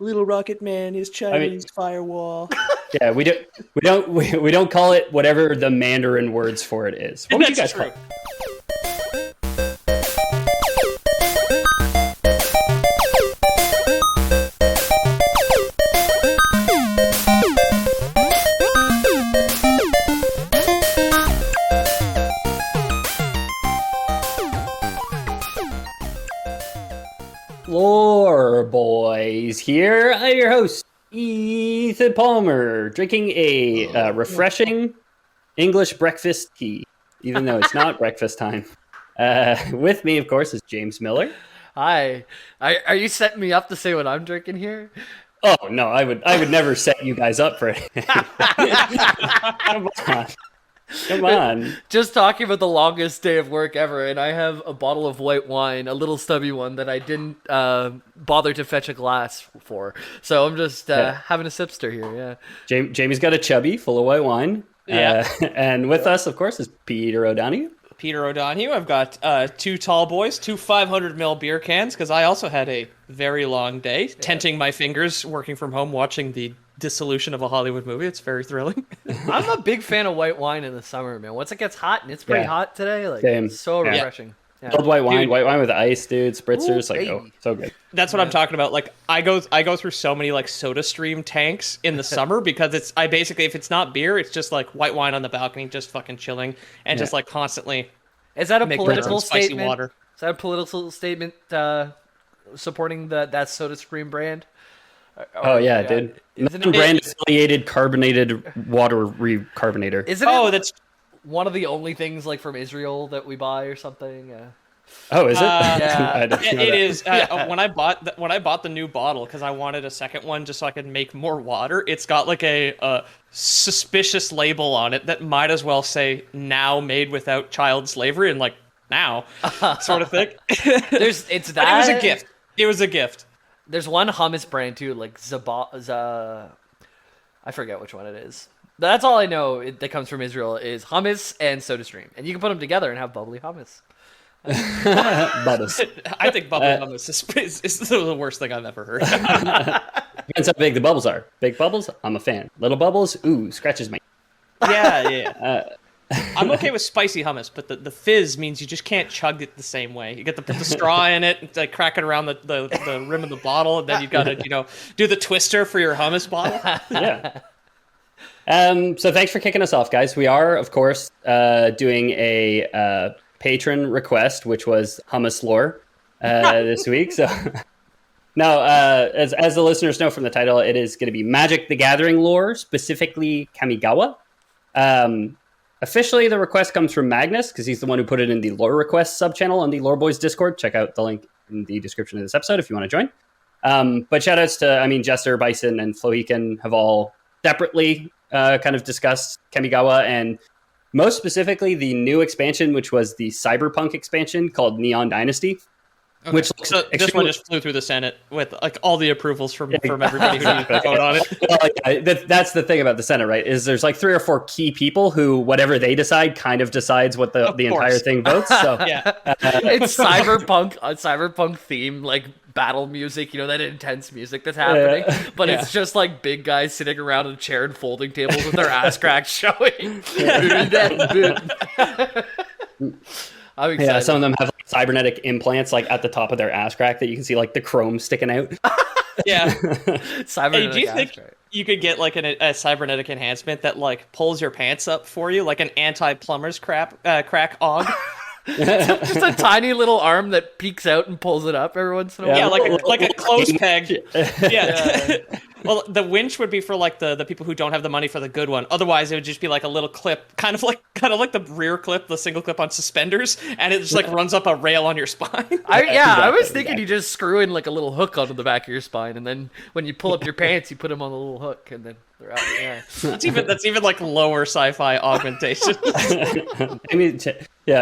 Little Rocket Man is Chinese firewall. Yeah, we don't call it whatever the Mandarin words for it is. What would you guys call it? Lore boys here. I'm your host, Ethan Palmer, drinking a refreshing English breakfast tea, even though it's not breakfast time. With me, of course, is James Miller. Hi. Are you setting me up to say what I'm drinking here? Oh no, I would never set you guys up for it. Come on. Just talking about the longest day of work ever, and I have a bottle of white wine, a little stubby one that I didn't bother to fetch a glass for. So I'm just having a sipster here. Yeah. Jamie's got a chubby full of white wine. Yeah. And with us, of course, is Peter O'Donoghue. Peter O'Donoghue. I've got two tall boys, two 500ml beer cans, because I also had a very long day, tenting my fingers, working from home, watching the dissolution of a Hollywood movie. It's very thrilling. I'm a big fan of white wine in the summer, man. Once it gets hot, and it's pretty hot today, like Same. it's so refreshing. Yeah. Cold white wine, Dude. white wine with ice, dude. Spritzers, so good. That's what I'm talking about. Like I go through so many like Soda Stream tanks in the summer because I basically, if it's not beer, it's just like white wine on the balcony, just fucking chilling and just like constantly. Is that a making political spicy statement? water. Is that a political statement supporting that Soda Stream brand? Dude. Non-brand affiliated carbonated water recarbonator. Isn't it? Oh, that's one of the only things like from Israel that we buy or something. Oh, is it? Yeah. it is. When I bought the new bottle because I wanted a second one just so I could make more water. It's got like a suspicious label on it that might as well say "now made without child slavery" and like now sort of thing. It's that. But it was a gift. It was a gift. There's one hummus brand too, like I forget which one it is. That's all I know that comes from Israel is hummus and Soda Stream, and you can put them together and have bubbly hummus. Bubbles. I think bubbly hummus is the worst thing I've ever heard. Depends how big the bubbles are. Big bubbles, I'm a fan. Little bubbles, ooh, scratches me. Yeah. I'm okay with spicy hummus, but the fizz means you just can't chug it the same way. You get to put the straw in it, and, like crack it around the rim of the bottle, and then you got to do the twister for your hummus bottle. Yeah. So thanks for kicking us off, guys. We are, of course, doing a patron request, which was Hummus Lore this week. So now, as the listeners know from the title, it is going to be Magic the Gathering lore, specifically Kamigawa. Officially, the request comes from Magnus, because he's the one who put it in the Lore Request sub-channel on the Lore Boys Discord. Check out the link in the description of this episode if you want to join. But shout-outs to, Jester, Bison, and Flohican have all separately kind of discussed Kamigawa, and most specifically the new expansion, which was the Cyberpunk expansion called Neon Dynasty. Okay. Which so this one just flew through the Senate with like all the approvals from everybody who needed to vote on it. Well, that's the thing about the Senate, right? Is there's like 3 or 4 key people who whatever they decide kind of decides what the entire thing votes. So yeah, it's cyberpunk theme, like battle music, that intense music that's happening. But it's just like big guys sitting around a chair and folding tables with their ass cracks showing. I'm excited. Yeah, some of them have like, cybernetic implants like at the top of their ass crack that you can see like the chrome sticking out. Yeah. Cybernetic do you think you could get like a cybernetic enhancement that like pulls your pants up for you, like an anti-plumber's crack og? Just a tiny little arm that peeks out and pulls it up every once in a while. Yeah, like a clothes peg. Yeah. Well, the winch would be for like the people who don't have the money for the good one. Otherwise, it would just be like a little clip, kind of like the rear clip, the single clip on suspenders, and it just like runs up a rail on your spine. I was thinking you just screw in like a little hook onto the back of your spine, and then when you pull up your pants, you put them on the little hook, and then they're out. Yeah, that's even like lower sci-fi augmentation.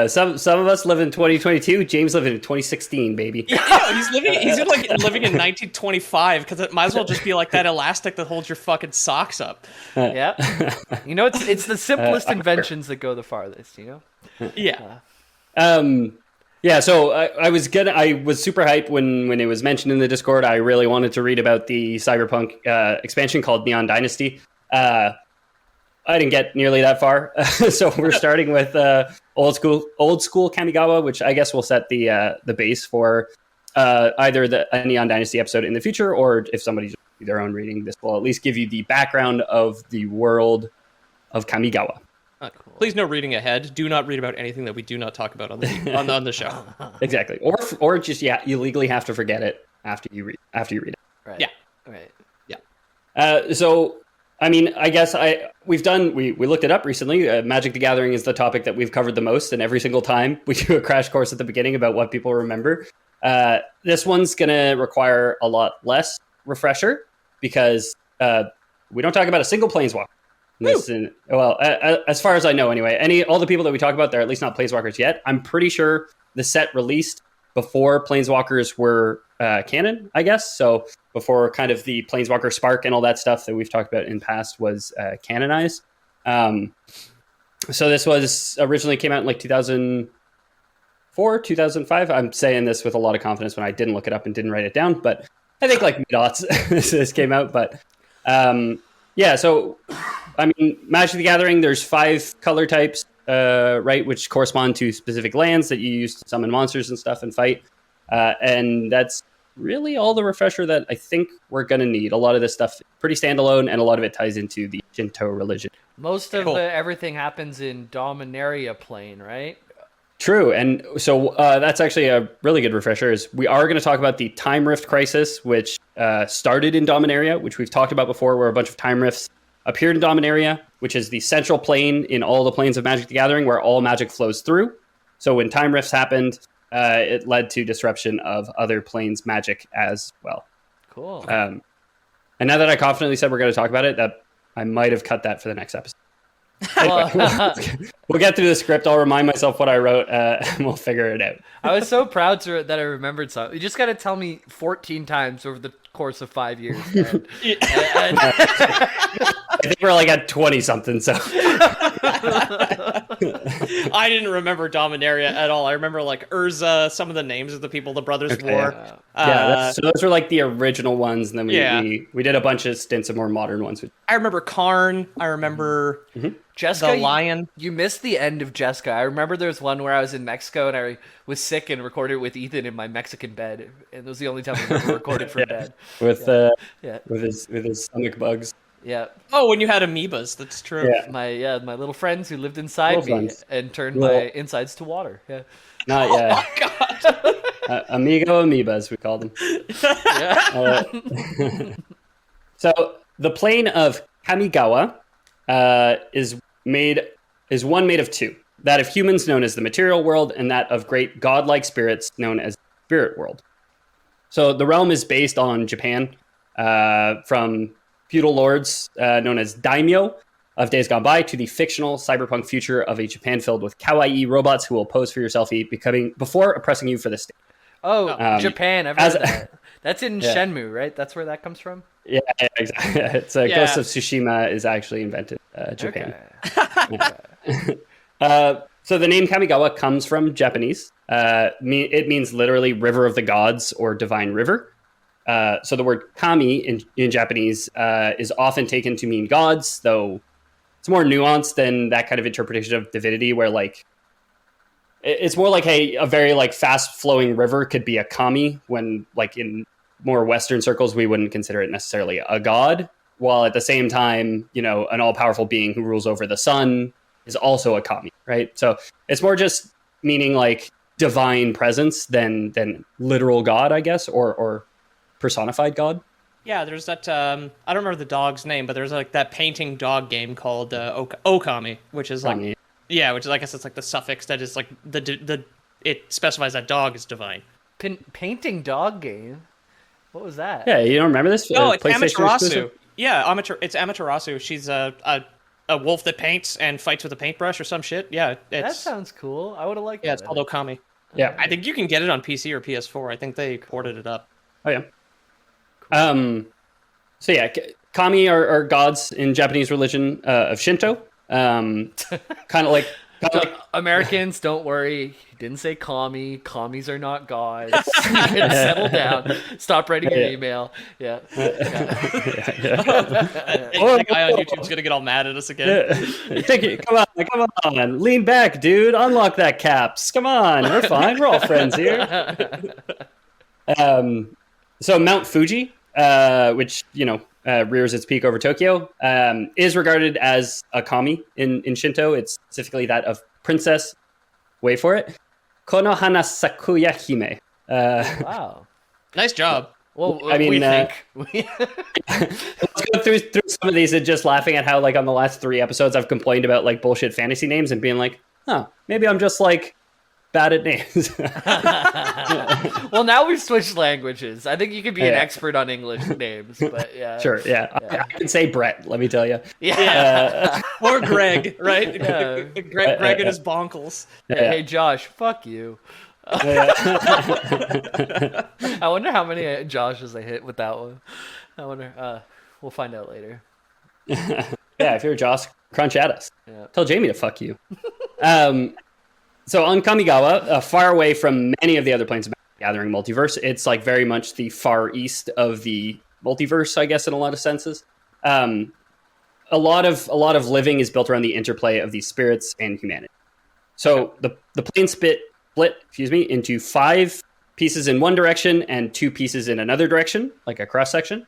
Some of us live in 2022. James lived in 2016, baby. Yeah, he's living in 1925 because it might as well just be like that elastic that holds your fucking socks up. Yeah, it's the simplest inventions that go the farthest. Yeah. Yeah, so I was super hyped when it was mentioned in the Discord. I really wanted to read about the Cyberpunk expansion called Neon Dynasty. I didn't get nearly that far, so we're starting with old school Kamigawa, which I guess will set the base for either a Neon Dynasty episode in the future, or if somebody just do their own reading, this will at least give you the background of the world of Kamigawa. Cool. Please no reading ahead. Do not read about anything that we do not talk about on the show. Exactly, or just you legally have to forget it after you read it. Right. Yeah. Right. Yeah. So. I mean, I guess we looked it up recently. Magic the Gathering is the topic that we've covered the most, and every single time we do a crash course at the beginning about what people remember. This one's going to require a lot less refresher because we don't talk about a single planeswalker. As far as I know anyway, all the people that we talk about, they're at least not planeswalkers yet. I'm pretty sure the set released before planeswalkers were canon, I guess. So before kind of the Planeswalker Spark and all that stuff that we've talked about in past was canonized. So this was originally came out in like 2004, 2005. I'm saying this with a lot of confidence when I didn't look it up and didn't write it down, but I think like mid-aughts this came out. But so I mean, Magic the Gathering, there's 5 color types, right, which correspond to specific lands that you use to summon monsters and stuff and fight. And that's really all the refresher that I think we're going to need. A lot of this stuff pretty standalone, and a lot of it ties into the Shinto religion. Most of everything happens in Dominaria plane, right? True, and so that's actually a really good refresher. Is we are going to talk about the Time Rift Crisis, which started in Dominaria, which we've talked about before, where a bunch of Time Rifts appeared in Dominaria, which is the central plane in all the planes of Magic the Gathering, where all magic flows through. So when Time Rifts happened, it led to disruption of other planes' magic as well. Cool. And now that I confidently said we're going to talk about it, that I might have cut that for the next episode. Anyway, we'll get through the script. I'll remind myself what I wrote, and we'll figure it out. I was so proud that I remembered something. You just got to tell me 14 times over the course of 5 years. I think we're like at 20 something. So I didn't remember Dominaria at all. I remember like Urza, some of the names of the people the brothers wore. So those were like the original ones, and then we did a bunch of stints of more modern ones. I remember Karn. I remember Jeska, the Lion. You missed the end of Jeska. I remember there was one where I was in Mexico and I was sick and recorded with Ethan in my Mexican bed, and it was the only time we ever recorded from bed. With his stomach bugs. Yeah. Oh, when you had amoebas, that's true. Yeah. My little friends who lived inside me and turned my insides to water. Yeah. Not yet. Oh my god. Amigo amoebas, we call them. Yeah. So the plane of Kamigawa is one made of 2. That of humans, known as the material world, and that of great godlike spirits, known as the spirit world. So the realm is based on Japan, from feudal lords known as daimyo of days gone by to the fictional cyberpunk future of a Japan filled with kawaii robots who will pose for your selfie before oppressing you for the state. Oh, Japan. I've heard of that. That's in Shenmue, right? That's where that comes from? Yeah, exactly. It's Ghost of Tsushima is actually invented Japan. Okay. So the name Kamigawa comes from Japanese. It means literally river of the gods or divine river. So the word kami in Japanese is often taken to mean gods, though it's more nuanced than that kind of interpretation of divinity, where like it's more like a very like fast flowing river could be a kami, when like in more Western circles we wouldn't consider it necessarily a god, while at the same time, you know, an all powerful being who rules over the sun is also a kami, right? So it's more just meaning like divine presence than literal god, I guess, or personified god. Yeah, there's that. I don't remember the dog's name, but there's like that painting dog game called Okami, which is like which is, I guess it's like the suffix that is like it specifies that dog is divine. Painting dog game. What was that? Yeah, you don't remember this? No, it's Amaterasu. Yeah, it's Amaterasu. She's a wolf that paints and fights with a paintbrush or some shit. Yeah, that sounds cool. I would have liked that. Yeah, it's called Okami. Yeah, I think you can get it on PC or PS4. I think they ported it up. Oh yeah. So yeah, kami are gods in Japanese religion of Shinto. Kind of like Americans, don't worry. He didn't say commie. Commies are not gods. You can settle down. Stop writing your email. Yeah. That guy on YouTube's gonna get all mad at us again. Take it. Come on. Lean back, dude. Unlock that caps. Come on. We're fine. We're all friends here. So Mount Fuji, which, rears its peak over Tokyo, is regarded as a kami in Shinto. It's specifically that of princess. Wait for it. Konohana Sakuya Hime. Wow. Nice job. Well, I mean, let's go through some of these and just laughing at how, like, on the last 3 episodes, I've complained about, like, bullshit fantasy names and being like, maybe I'm just, like, bad at names. Well, now we've switched languages. I think you could be an expert on English names, but yeah. Sure, yeah. I can say Brett, let me tell you. Yeah. Or Greg, right? Yeah. Greg and his bonkles. Hey, Josh, fuck you. I wonder how many Joshes I hit with that one. I wonder. We'll find out later. Yeah, if you're Josh, crunch at us. Yeah. Tell Jamie to fuck you. So on Kamigawa, far away from many of the other planes of Gathering multiverse, it's like very much the far east of the multiverse, I guess, in a lot of senses. A lot of living is built around the interplay of these spirits and humanity. So the plane split, into 5 pieces in one direction and 2 pieces in another direction, like a cross section.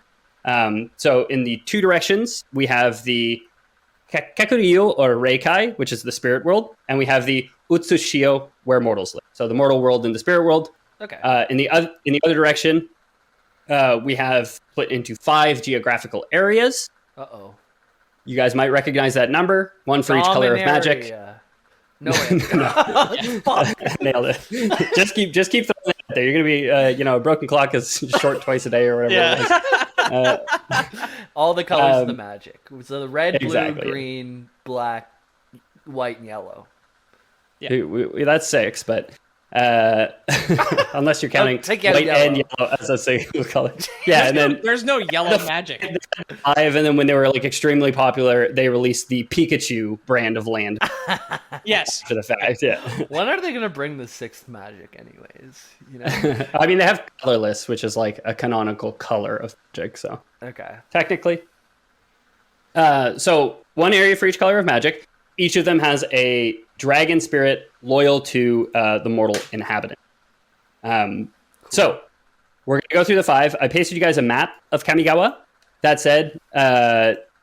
So in the 2 directions, we have the Kakuryu or Reikai, which is the spirit world, and we have the Utsushio, where mortals live. So the mortal world and the spirit world. Okay. In the other direction, we have split into 5 geographical areas. Uh-oh. You guys might recognize that number. 1 for each color of magic. No way. Nailed it. Just keep throwing it out there. You're gonna be, a broken clock is short twice a day or whatever. It is. All the colors of the magic. So the red, exactly, blue, green, black, white, and yellow. Yeah. That's 6, but unless you're counting white and yellow as a single color. Yeah, there's no yellow magic. 5, and then when they were like extremely popular, they released the Pikachu brand of land. Yes. For the fact, yeah. When are they gonna bring the 6th magic, anyways? I mean, they have colorless, which is like a canonical color of magic. So okay, technically. So 1 area for each color of magic. Each of them has a dragon spirit loyal to the mortal inhabitant. Cool. So we're going to go through the 5. I pasted you guys a map of Kamigawa. That said,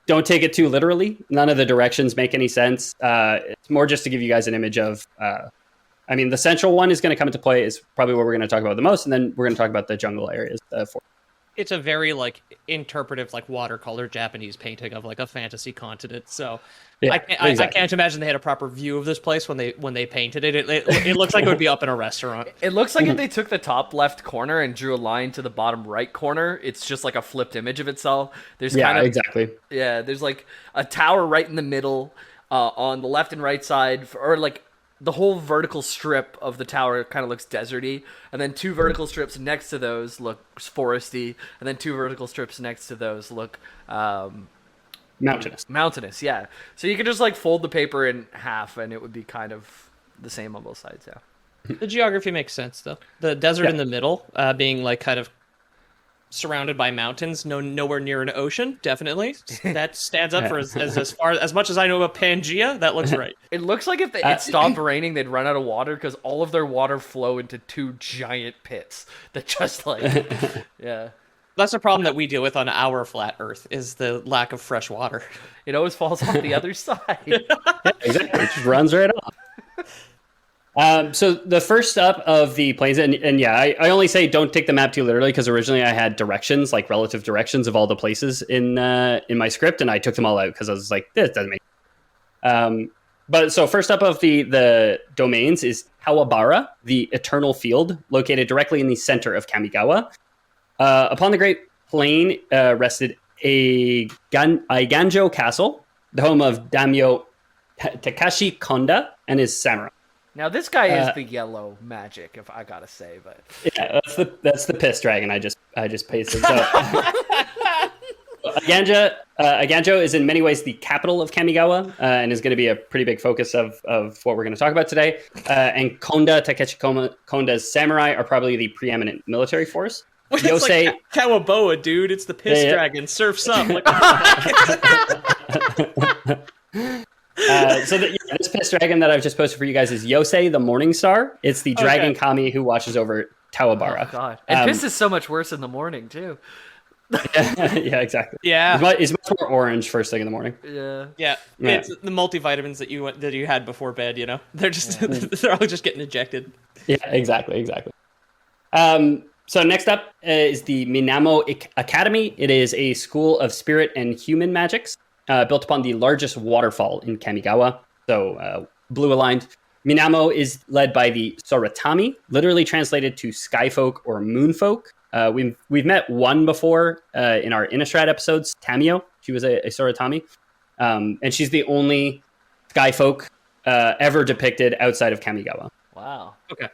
don't take it too literally. None of the directions make any sense. It's more just to give you guys an image of... the central one is going to come into play, is probably what we're going to talk about the most, and then we're going to talk about the jungle areas. It's a very interpretive watercolor Japanese painting of a fantasy continent. So yeah, I can't imagine they had a proper view of this place when they painted it. It looks like it would be up in a restaurant. It looks like if they took the top left corner and drew a line to the bottom right corner, it's just like a flipped image of itself. There's exactly. Yeah, there's like a tower right in the middle on the left and right side, or the whole vertical strip of the tower kind of looks deserty, and then 2 vertical strips next to those look foresty, and then 2 vertical strips next to those look mountainous. Yeah, so you could just fold the paper in half and it would be kind of the same on both sides. Yeah, the geography makes sense though. The desert in the middle being kind of surrounded by mountains, nowhere near an ocean. Definitely, that stands up for as much as I know about Pangea. That looks right. It looks like if it stopped raining, they'd run out of water because all of their water flow into 2 giant pits that just yeah. That's a problem that we deal with on our flat Earth, is the lack of fresh water. It always falls off the other side. Yeah, exactly. It just runs right off. So the first up of the planes, and yeah, I only say don't take the map too literally because originally I had directions, relative directions of all the places in my script, and I took them all out because I was like, this doesn't make sense. But so first up of the domains is Kawabara, the Eternal Field, located directly in the center of Kamigawa. Upon the Great Plain rested a Ganjo Castle, the home of Daimyo Takashi Konda and his samurai. Now this guy is the yellow magic, if I gotta say, but yeah, that's the piss dragon I just pasted. So Ganja Aganjo is in many ways the capital of Kamigawa and is going to be a pretty big focus of what we're going to talk about today. And Konda, Takeshi Konda's samurai are probably the preeminent military force. It's like Kawaboa, dude. It's the piss dragon. Surf's up. Like, this piss dragon that I've just posted for you guys is Yosei, the Morning Star. It's the dragon kami who watches over Tawabara. Oh, God. And piss is so much worse in the morning, too. Yeah, exactly. Yeah, it's much more orange first thing in the morning. Yeah. It's the multivitamins that you had before bed. You know, they're just they're all just getting ejected. Yeah, exactly. So next up is the Minamo Academy. It is a school of spirit and human magics built upon the largest waterfall in Kamigawa. So blue aligned. Minamo is led by the Soratami, literally translated to skyfolk or moonfolk. We've met one before in our Innistrad episodes, Tamio. She was a Soratami. And she's the only skyfolk ever depicted outside of Kamigawa. Wow. Okay.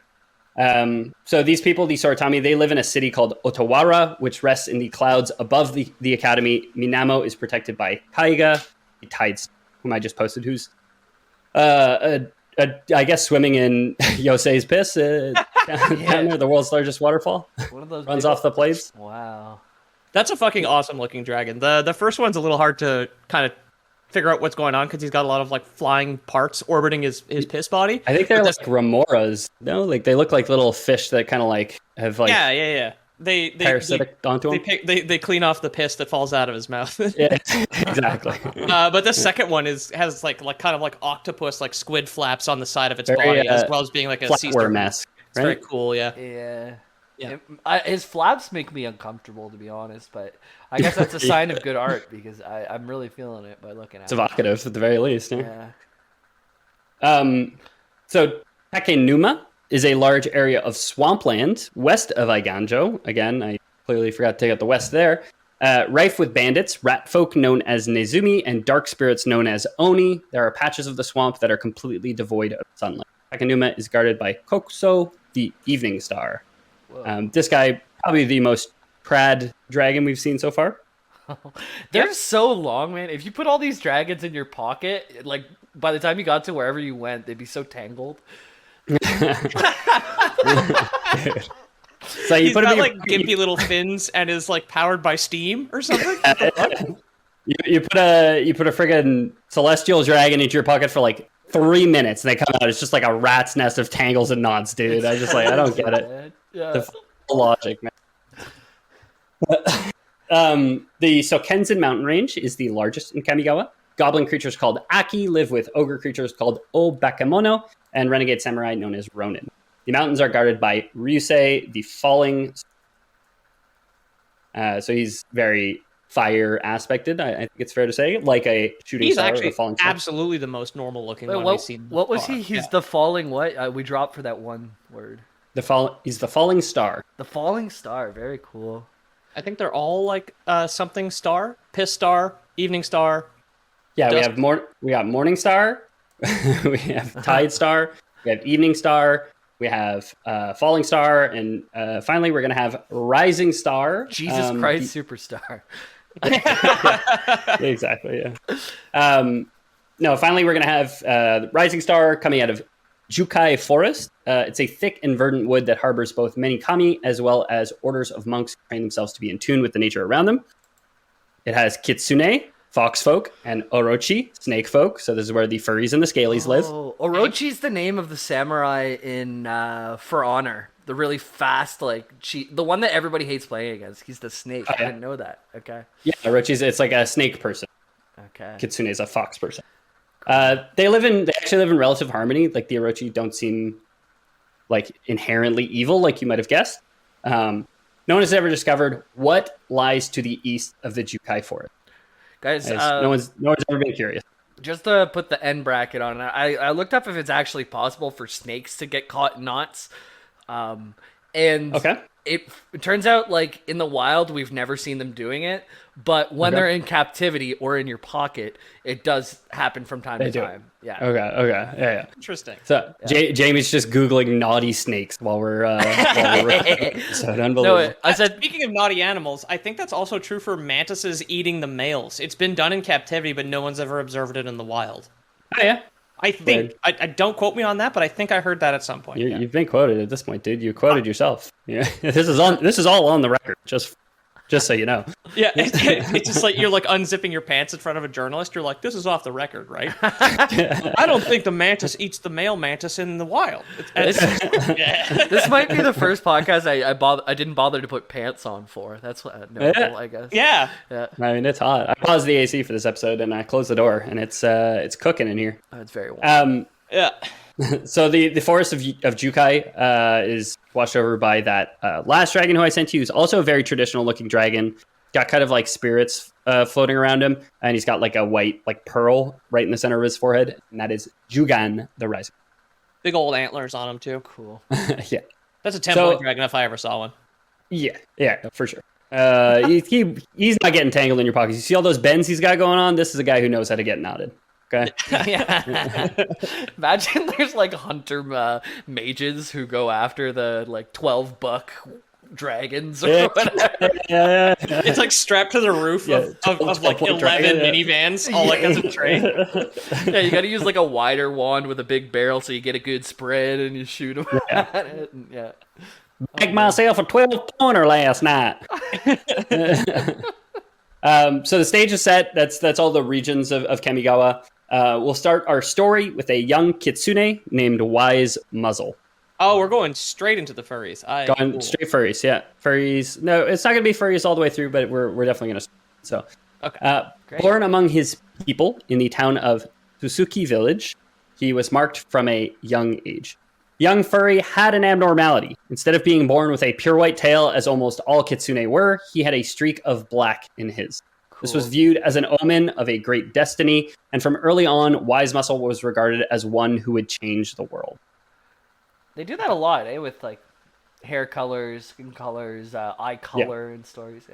So these people, the Soratami, they live in a city called Otawara, which rests in the clouds above the academy. Minamo is protected by Kaiga, the tides, whom I just posted, who's I guess swimming in Yosei's piss down there, the world's largest waterfall. One of those runs off the plains. Wow. That's a fucking awesome looking dragon. The first one's a little hard to kind of figure out what's going on because he's got a lot of like flying parts orbiting his piss body. I think they're like remoras. No, like they look like little fish that kind of like have like yeah. They parasitic onto him. They clean off the piss that falls out of his mouth. Yeah, exactly. But the second one has like kind of like octopus like squid flaps on the side of its body as well as being like a sea flatworm mask. It's very cool. Yeah. His flaps make me uncomfortable, to be honest, but I guess that's a sign of good art because I'm really feeling it by looking at it. It's evocative at the very least. Yeah. So Takenuma is a large area of swampland west of Iganjo. Again, I clearly forgot to take out the west there. Rife with bandits, rat folk known as Nezumi, and dark spirits known as Oni. There are patches of the swamp that are completely devoid of sunlight. Takenuma is guarded by Kokuso, the Evening Star. This guy, probably the most prad dragon we've seen so far. They're so long, man. If you put all these dragons in your pocket, like by the time you got to wherever you went, they'd be so tangled. So he's got like gimpy little fins and is like powered by steam or something. You put a friggin' celestial dragon into your pocket for like 3 minutes and they come out. It's just like a rat's nest of tangles and knots, dude. I don't get it. Yeah. The logic, man. The Sokensen mountain range is the largest in Kamigawa. Goblin creatures called Aki live with ogre creatures called Obakemono and renegade samurai known as ronin. The mountains are guarded by Ryusei, the falling. So he's very fire aspected. I think it's fair to say, like a shooting he's star. He's actually or a falling star. Absolutely the most normal looking one we've seen. What was he? He's the falling what? We dropped for that one word. He's the falling star. The falling star. Very cool. I think they're all like something star, piss star, evening star. Yeah, we got morning star, we have tide star, we have evening star, we have falling star, and finally we're gonna have rising star. Jesus Christ, superstar. Exactly. Yeah. No, finally we're gonna have rising star coming out of Jukai Forest. It's a thick and verdant wood that harbors both many kami as well as orders of monks who train themselves to be in tune with the nature around them. It has kitsune, fox folk, and orochi, snake folk. So this is where the furries and the scalies live. Orochi's the name of the samurai in For Honor. The really fast, the one that everybody hates playing against. He's the snake. I didn't know that. Okay. Yeah, Orochi's it's like a snake person. Okay. Kitsune is a fox person. They actually live in relative harmony. Like the Orochi don't seem like inherently evil, like you might have guessed. No one has ever discovered what lies to the east of the Jukai Forest. Guys, no one's ever been curious. Just to put the end bracket on it, I looked up if it's actually possible for snakes to get caught in knots. And Okay. it turns out, like, in the wild, we've never seen them doing it. But when they're in captivity or in your pocket, it does happen from time to time. Yeah. Okay. Yeah. Interesting. So Jamie's just Googling naughty snakes while we're so unbelievable. No, I said, Speaking of naughty animals, I think that's also true for mantises eating the males. It's been done in captivity, but no one's ever observed it in the wild. Oh, yeah. I think. I don't quote me on that, but I think I heard that at some point. You've been quoted at this point, dude. You quoted yourself. Yeah. This is all on the record. Just so you know. Yeah, it's just like you're like unzipping your pants in front of a journalist. You're like, this is off the record, right? I don't think the mantis eats the male mantis in the wild. this might be the first podcast I didn't bother to put pants on for. That's what notable, I guess. Yeah. I mean, it's hot. I paused the AC for this episode and I closed the door, and it's cooking in here. Oh, it's very warm. Yeah. So the forest of Jukai is watched over by that last dragon who I sent you. He's also a very traditional looking dragon. Got kind of like spirits floating around him, and he's got like a white like pearl right in the center of his forehead, and that is Jugan the Rising. Big old antlers on him too. Cool. Yeah. That's a template dragon if I ever saw one. Yeah, for sure. He's not getting tangled in your pockets. You see all those bends he's got going on? This is a guy who knows how to get knotted. Okay. Yeah. Imagine there's like hunter mages who go after the like 12 buck dragons or whatever. Yeah. It's like strapped to the roof of like 11 minivans, all like as a tray. Yeah, you got to use like a wider wand with a big barrel so you get a good spread and you shoot them at it. And, Bagged myself a 12-pointer last night. So the stage is set. That's all the regions of Kamigawa. We'll start our story with a young kitsune named Wise Muzzle. Oh, we're going straight into the furries. Straight furries, yeah. Furries. No, it's not going to be furries all the way through, but we're definitely going to. So, okay. Born among his people in the town of Suzuki Village, he was marked from a young age. Young furry had an abnormality. Instead of being born with a pure white tail, as almost all kitsune were, he had a streak of black in his. Cool. This was viewed as an omen of a great destiny, and from early on, Wise Muscle was regarded as one who would change the world. They do that a lot, with like hair colors, skin colors, eye color, and stories.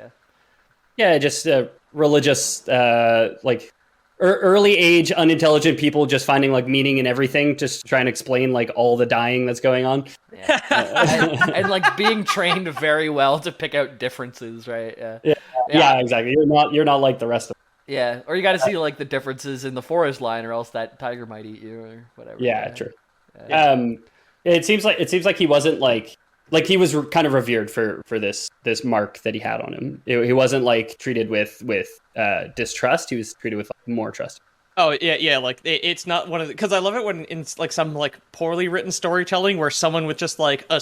Yeah, just religious, like early age, unintelligent people just finding like meaning in everything, just trying to explain like all the dying that's going on. Yeah. and like being trained very well to pick out differences, right? Yeah, exactly. You're not like the rest of them. Yeah, or you got to see like the differences in the forest line, or else that tiger might eat you, or whatever. Yeah, true. It seems like he wasn't like he was kind of revered for this mark that he had on him. He wasn't like treated with distrust. He was treated with like, more trust. Oh yeah. Like it's not one of the, because I love it when in like some like poorly written storytelling where someone with just like a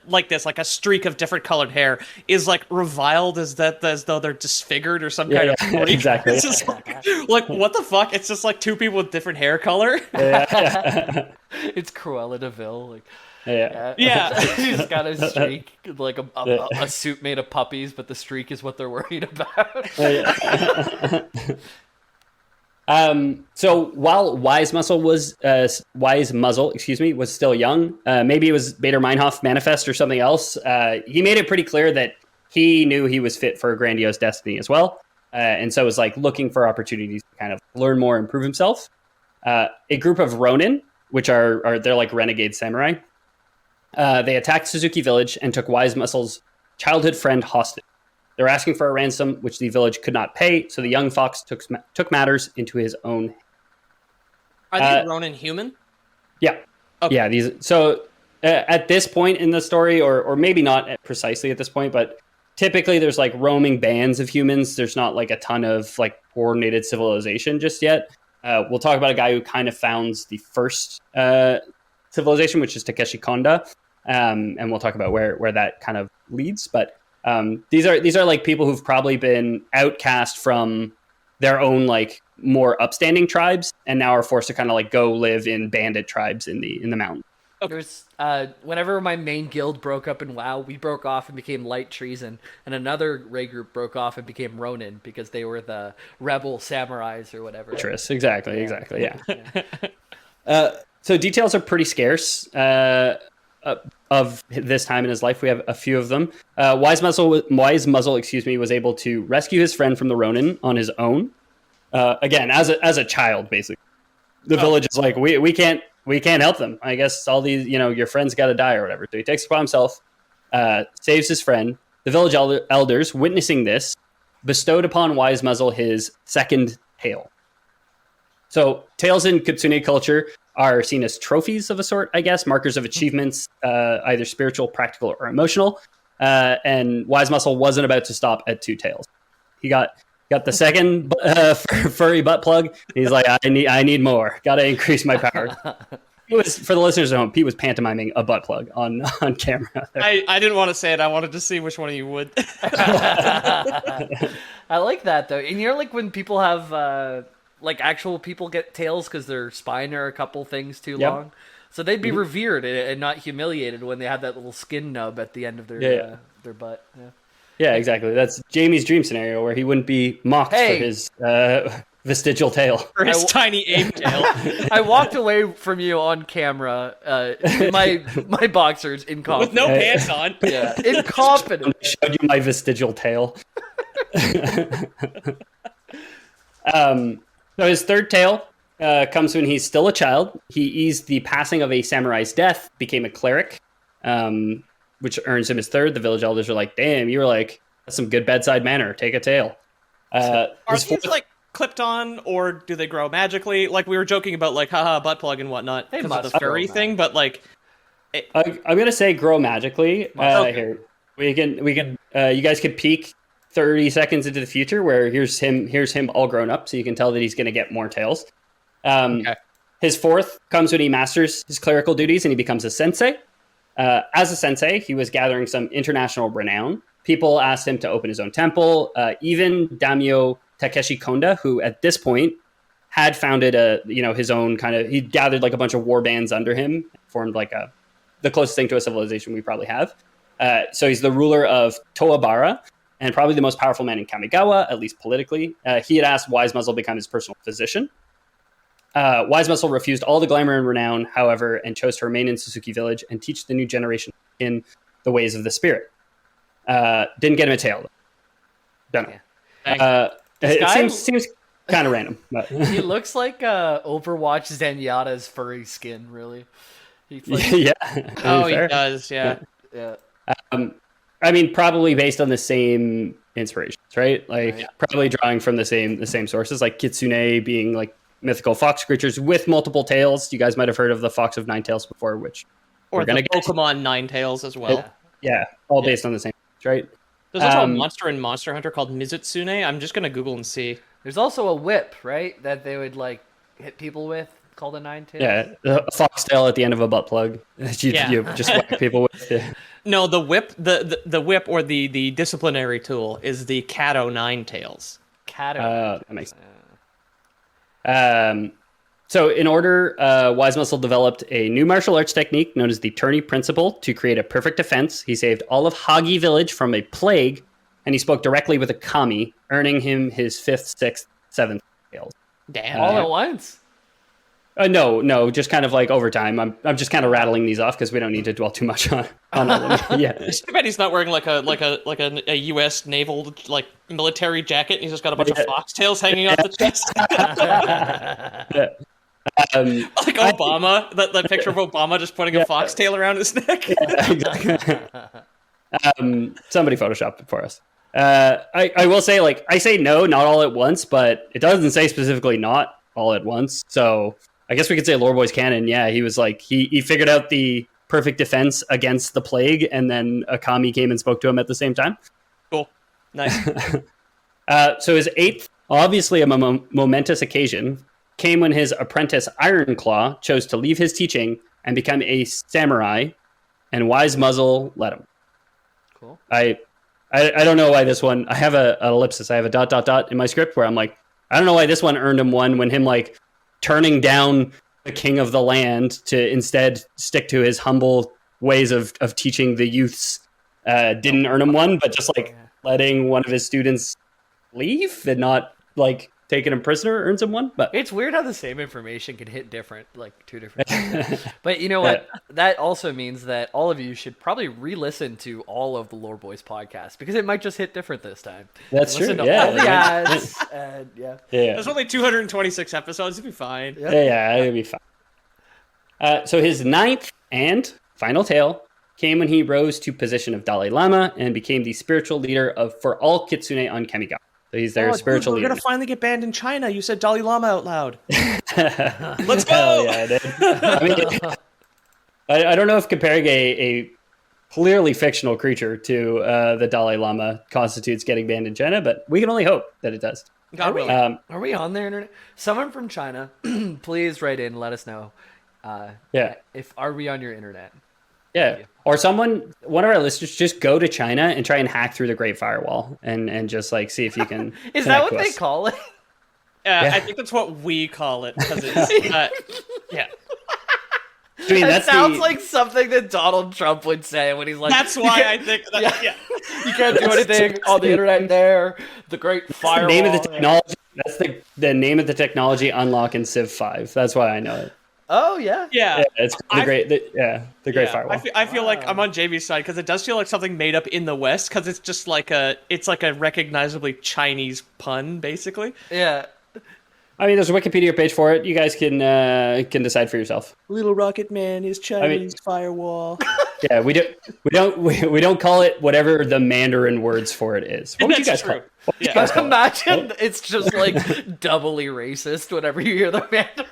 like this like a streak of different colored hair is like reviled as though they're disfigured or some kind of freak. Exactly. It's just like what the fuck? It's just like two people with different hair color. Yeah. It's Cruella de Vil. Like, yeah. She's got a streak, like a suit made of puppies, but the streak is what they're worried about. So while Wise Muzzle was still young, maybe it was Bader Meinhof Manifest or something else. He made it pretty clear that he knew he was fit for a grandiose destiny as well, and so was like looking for opportunities to kind of learn more, and improve himself. A group of ronin, which they're like renegade samurai, they attacked Suzuki Village and took Wise Muzzle's childhood friend hostage. They were asking for a ransom, which the village could not pay, so the young fox took matters into his own. Are these ronin human? Yeah. Okay. Yeah. These. So at this point in the story, or maybe not precisely at this point, but typically there's like roaming bands of humans. There's not like a ton of like coordinated civilization just yet. We'll talk about a guy who kind of founds the first civilization, which is Takeshi Konda, and we'll talk about where that kind of leads, but. These are like people who've probably been outcast from their own like more upstanding tribes, and now are forced to kind of like go live in bandit tribes in the mountains. Okay. There's whenever my main guild broke up in WoW, we broke off and became Light Treason, and another raid group broke off and became Ronin because they were the rebel samurais or whatever. Exactly. Yeah. So details are pretty scarce. of this time in his life. We have a few of them. Wise Muzzle, was able to rescue his friend from the Ronin on his own. Again, as a child, basically. The village is like, we can't help them. I guess all these, your friends got to die or whatever. So he takes it upon himself, saves his friend. The village elders, witnessing this, bestowed upon Wise Muzzle his second tail. So tails in Kitsune culture are seen as trophies of a sort, I guess, markers of achievements, either spiritual, practical, or emotional. And Wise Muscle wasn't about to stop at 2 tails. He got the second furry butt plug. He's like, I need more. Got to increase my power. He was, for the listeners at home, he was pantomiming a butt plug on camera. I didn't want to say it. I wanted to see which one of you would. I like that though. And like when people have like actual people get tails because their spine are a couple things too long. So they'd be revered and not humiliated when they have that little skin nub at the end of their butt. Yeah, exactly. That's Jamie's dream scenario where he wouldn't be mocked for his vestigial tail. For his tiny ape tail. I walked away from you on camera in my boxers in confidence. With no pants on. Yeah, in confidence. I showed you my vestigial tail. So his third tail comes when he's still a child. He eased the passing of a samurai's death, became a cleric, which earns him his third. The village elders are like, damn, you were like, that's some good bedside manner. Take a tail. Are these like clipped on, or do they grow magically? Like we were joking about like, haha, butt plug and whatnot because of the furry thing, but like... I'm going to say grow magically. Okay. Here, we can. You guys could peek 30 seconds into the future where here's him all grown up, so you can tell that he's going to get more tails. Okay. His fourth comes when he masters his clerical duties and he becomes a sensei. As a sensei, he was gathering some international renown. People asked him to open his own temple. Even Daimyo Takeshi Konda, who at this point had founded his own kind of, he gathered like a bunch of war bands under him, formed like the closest thing to a civilization we probably have. So he's the ruler of Toabara, and probably the most powerful man in Kamigawa, at least politically. He had asked Wise Muzzle to become his personal physician. Wise Muzzle refused all the glamour and renown, however, and chose to remain in Suzuki Village and teach the new generation in the ways of the spirit. Didn't get him a tail. Don't know. Yeah. It seems kind of random. But. He looks like Overwatch Zenyatta's furry skin, really. Yeah. Oh, he does, yeah. I mean, probably based on the same inspirations, right? Like, probably drawing from the same sources, like Kitsune being like mythical fox creatures with multiple tails. You guys might have heard of the Fox of Nine Tails before, which or the Pokemon Nine Tails as well. All based on the same, right? There's also a monster in Monster Hunter called Mizutsune. I'm just gonna Google and see. There's also a whip, right, that they would like hit people with, called a Nine Tails. Yeah, a foxtail at the end of a butt plug. You just whack people with. Yeah. No, the whip, the whip or the disciplinary tool is the Kato Nine Tails. Kato. That makes sense. So in order, Wise Muscle developed a new martial arts technique known as the Tourney Principle to create a perfect defense. He saved all of Hagi Village from a plague, and he spoke directly with a kami, earning him his 5th, 6th, 7th tails. Damn. All at once? No, just kind of like over time. I'm just kind of rattling these off because we don't need to dwell too much on all of them. Yeah. It's too bad he's not wearing like a U.S. naval like military jacket. And he's just got a bunch of foxtails hanging off the chest. Like Obama, that picture of Obama just putting a foxtail around his neck. Yeah, exactly. Somebody photoshopped it for us. I will say, like, I say no, not all at once, but it doesn't say specifically not all at once. So I guess we could say Lore Boy's canon. Yeah, he was like, he figured out the perfect defense against the plague, and then a kami came and spoke to him at the same time. Cool. Nice. So his 8th, obviously a momentous occasion, came when his apprentice Ironclaw chose to leave his teaching and become a samurai, and Wise Muzzle let him. Cool. I don't know why this one, I have an ellipsis, I have a ... in my script where I'm like, I don't know why this one earned him one when him like turning down the king of the land to instead stick to his humble ways of teaching the youths didn't earn him one, but just like letting one of his students leave and not like taking him prisoner earns him one. But it's weird how the same information can hit different, like two different times. But you know what? That also means that all of you should probably re-listen to all of the Lore Boys podcast because it might just hit different this time. That's true. Listen to all the ads, and There's only 226 episodes. It'll be fine. Yeah, it'll be fine. So his ninth and final tale came when he rose to position of Dalai Lama and became the spiritual leader for all Kitsune on Kamigawa. So he's their spiritual leader. We're gonna finally get banned in China. You said Dalai Lama out loud. Let's go! Hell yeah, dude. I mean, I don't know if comparing a clearly fictional creature to the Dalai Lama constitutes getting banned in China, but we can only hope that it does. Are we on their internet? Someone from China, please write in and let us know. Are we on your internet? Yeah. Or one of our listeners, just go to China and try and hack through the Great Firewall and just like see if you can. Is that what they call it? I think that's what we call it because it's yeah. I mean, that sounds like something that Donald Trump would say when he's like. That's why I think that. Yeah. You can't do anything on the internet there. The Great Firewall. The name of the technology. That's the name of the technology unlock in Civ 5. That's why I know it. Oh yeah. It's the Great Firewall. I feel like I'm on JV's side because it does feel like something made up in the West because it's just like a recognizably Chinese pun, basically. Yeah. I mean, there's a Wikipedia page for it. You guys can decide for yourself. Little Rocket Man is Chinese firewall. Yeah, we don't call it whatever the Mandarin words for it is. What would you guys call it? Yeah. Imagine it's just like doubly racist whenever you hear the Mandarin.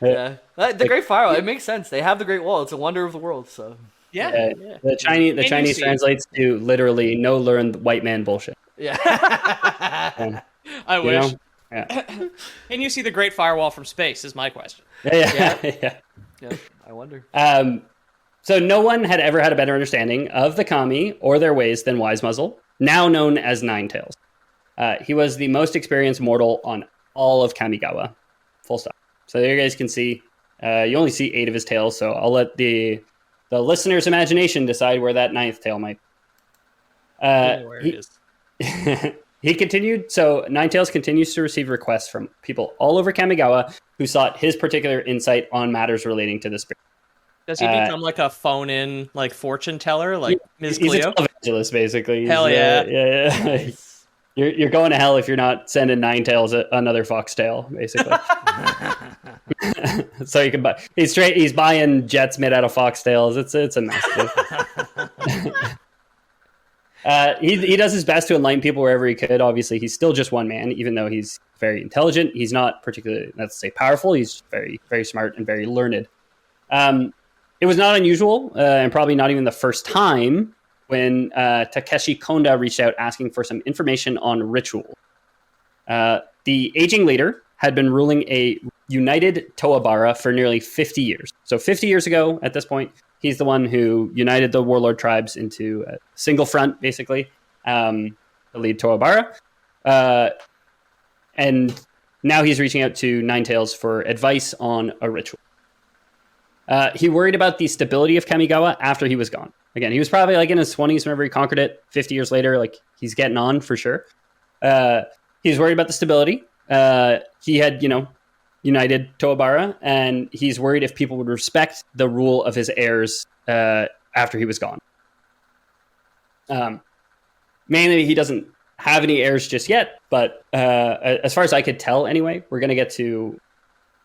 The Great Firewall. It makes sense. They have the Great Wall. It's a wonder of the world. So the Chinese translates to literally no learn white man bullshit. Yeah, I wish. Yeah. Can you see the Great Firewall from space? Is my question. Yeah. I wonder. So no one had ever had a better understanding of the Kami or their ways than Wise Muzzle, now known as Ninetails. He was the most experienced mortal on all of Kamigawa. Full stop. So there you guys can see, you only see 8 of his tails, so I'll let the listener's imagination decide where that 9th tail might be. Where it is. He continued, so Ninetails continues to receive requests from people all over Kamigawa who sought his particular insight on matters relating to the spirit. Does he become like a phone-in, like fortune teller, like Ms. He's Cleo? a televangelist, basically. Hell yeah. Yeah. You're going to hell if you're not sending Ninetails another foxtail, basically. So you can buy. He's buying jets made out of foxtails. It's a mess. He does his best to enlighten people wherever he could. Obviously, he's still just one man, even though he's very intelligent. He's not particularly, let's say, powerful. He's very, very smart and very learned. It was not unusual, and probably not even the first time, when Takeshi Konda reached out asking for some information on ritual. The aging leader had been ruling a united Toabara for nearly 50 years. So 50 years ago, at this point, he's the one who united the warlord tribes into a single front, basically, to lead Toabara. And now he's reaching out to Ninetails for advice on a ritual. He worried about the stability of Kamigawa after he was gone. Again, he was probably like in his 20s whenever he conquered it. 50 years later, like he's getting on for sure. He's worried about the stability. He had, united Toabara, and he's worried if people would respect the rule of his heirs after he was gone. Mainly, he doesn't have any heirs just yet, but as far as I could tell anyway, we're going to get to...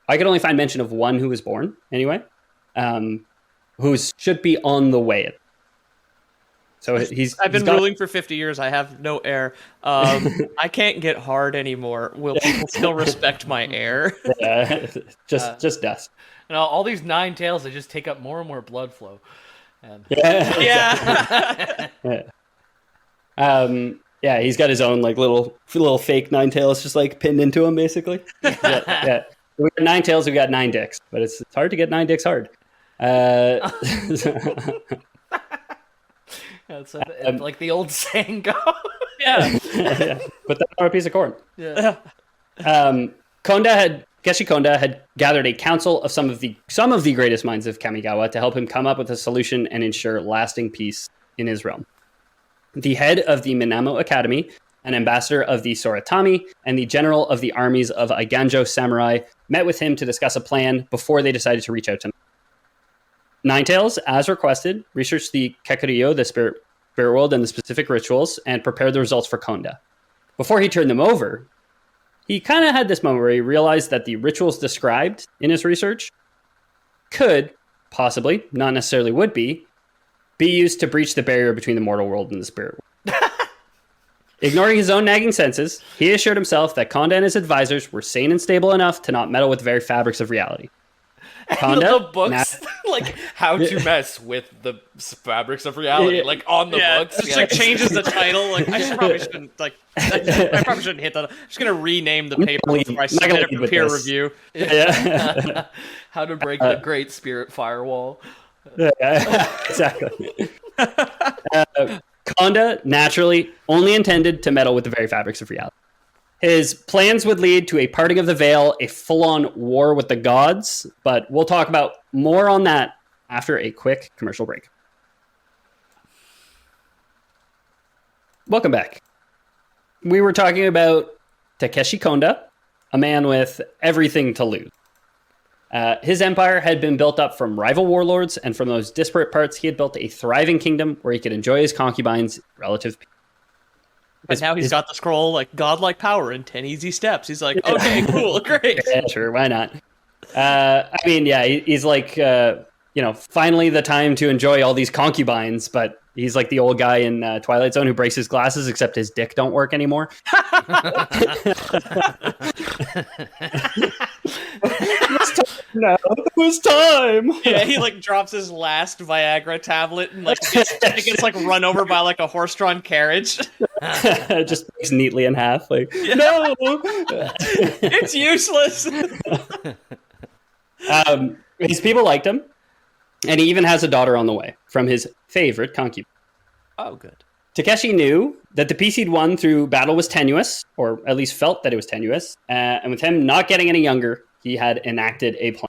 I could only find mention of one who was born anyway, who should be on the way. So I've been ruling for 50 years. I have no heir. I can't get hard anymore. Will people still respect my heir? Just dust. And all these Ninetails, they just take up more and more blood flow. And... Yeah. He's got his own like little fake Ninetails just like pinned into him, basically. Yeah. We got 9 tails, we got 9 dicks, but it's hard to get 9 dicks hard. It's like the old saying go. Yeah. Put that on a piece of corn. Yeah. Keshi Konda had gathered a council of some of the greatest minds of Kamigawa to help him come up with a solution and ensure lasting peace in his realm. The head of the Minamo Academy an ambassador of the Soratami, and the general of the armies of Iganjo samurai met with him to discuss a plan before they decided to reach out to him. Ninetales, as requested, researched the Kekuriyo, the spirit world, and the specific rituals, and prepared the results for Konda. Before he turned them over, he kind of had this moment where he realized that the rituals described in his research could, possibly, not necessarily would be used to breach the barrier between the mortal world and the spirit world. Ignoring his own nagging senses, he assured himself that Konda and his advisors were sane and stable enough to not meddle with the very fabrics of reality. Konda, the books, like how to mess with the fabrics of reality, like on the books. It just like changes the title. Like I probably shouldn't hit that. I'm just gonna rename the paper before I submit it for peer review. Yeah. How to break the Great Spirit Firewall. Exactly. Konda naturally only intended to meddle with the very fabrics of reality. His plans would lead to a parting of the veil, a full-on war with the gods, but we'll talk about more on that after a quick commercial break. Welcome back. We were talking about Takeshi Konda, a man with everything to lose. His empire had been built up from rival warlords, and from those disparate parts, he had built a thriving kingdom where he could enjoy his concubines' relative peace. But now he's got the scroll, like, godlike power in 10 easy steps. He's like, okay, cool, great. Yeah, sure, why not? He's like, finally the time to enjoy all these concubines, but he's like the old guy in Twilight Zone who breaks his glasses, except his dick don't work anymore. No, it was time. Yeah, he like drops his last Viagra tablet and like gets like run over by like a horse-drawn carriage. Just breaks neatly in half. Like, no, it's useless. His people liked him, and he even has a daughter on the way from his favorite concubine. Oh, good. Takeshi knew that the peace he'd won through battle was tenuous, or at least felt that it was tenuous, and with him not getting any younger, he had enacted a plan.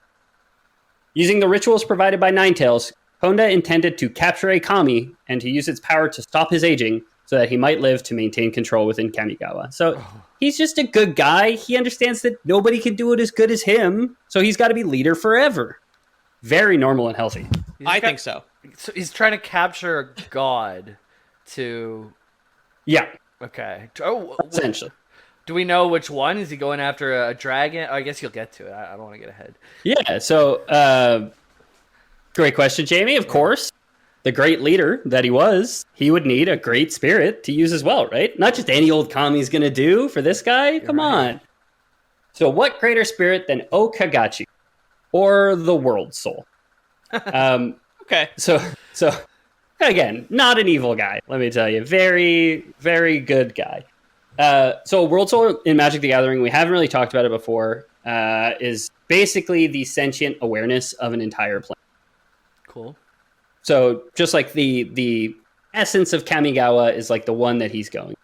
Using the rituals provided by Ninetales, Konda intended to capture a kami and to use its power to stop his aging so that he might live to maintain control within Kamigawa. So he's just a good guy. He understands that nobody can do it as good as him, so he's got to be leader forever. Very normal and healthy. I think so. So he's trying to capture a god to... Yeah. Okay. Oh, essentially. Do we know which one? Is he going after a dragon? I guess you'll get to it. I don't want to get ahead. Yeah, so great question, Jamie. Of course, the great leader that he was, he would need a great spirit to use as well, right? Not just any old kami's going to do for this guy. Come on. So what greater spirit than Okagachi, or the world soul? Okay. So again, not an evil guy, let me tell you. Very, very good guy. So World Soul in Magic the Gathering, we haven't really talked about it before, is basically the sentient awareness of an entire planet. Cool. So just like the essence of Kamigawa is like the one that he's going,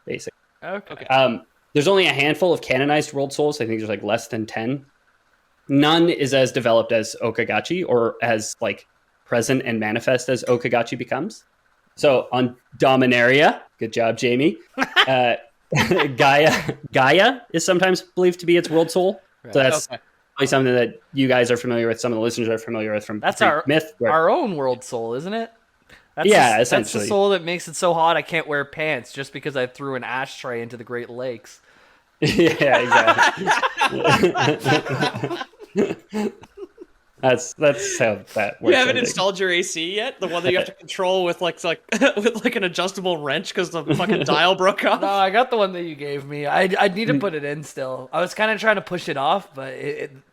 basically. Okay. There's only a handful of canonized World Souls. I think there's like less than 10. None is as developed as Okagachi or as like present and manifest as Okagachi becomes. So on Dominaria, good job, Jamie. Gaia is sometimes believed to be its world soul. Right. So that's probably something that you guys are familiar with. Some of the listeners are familiar with from our myth. Our own world soul, isn't it? Essentially. That's the soul that makes it so hot I can't wear pants just because I threw an ashtray into the Great Lakes. Yeah, exactly. That's how that works. You haven't installed your AC yet? The one that you have to control with like an adjustable wrench because the fucking dial broke off? No, I got the one that you gave me. I need to put it in still. I was kind of trying to push it off, but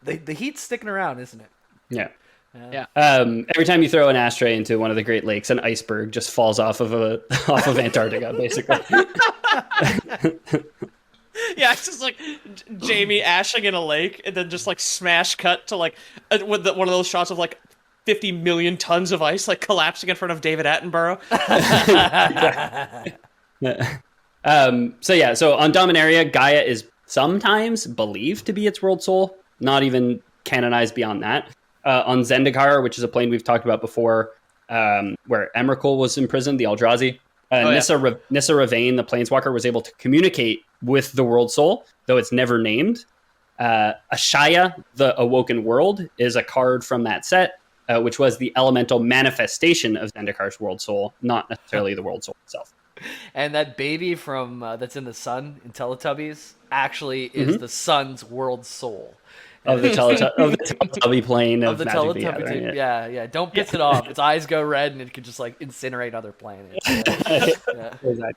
the heat's sticking around, isn't it? Yeah. Yeah. Every time you throw an ashtray into one of the Great Lakes, an iceberg just falls off of Antarctica, basically. Yeah, it's just like Jamie ashing in a lake, and then just like smash cut to like with one of those shots of like 50 million tons of ice like collapsing in front of David Attenborough. So on Dominaria, Gaia is sometimes believed to be its world soul, not even canonized beyond that. On Zendikar, which is a plane we've talked about before, where Emrakul was imprisoned, the Eldrazi, Nissa Revane, the Planeswalker, was able to communicate with the World Soul, though it's never named. Ashaya, the Awoken World, is a card from that set, which was the elemental manifestation of Zendikar's World Soul, not necessarily the World Soul itself. And that baby from that's in the sun in Teletubbies actually is the sun's World Soul. Of the Teletubby plane of the Magic the Teletubby Gathering, team. Yeah. Don't piss it off. Its eyes go red and it could just like incinerate other planets. Yeah. Exactly.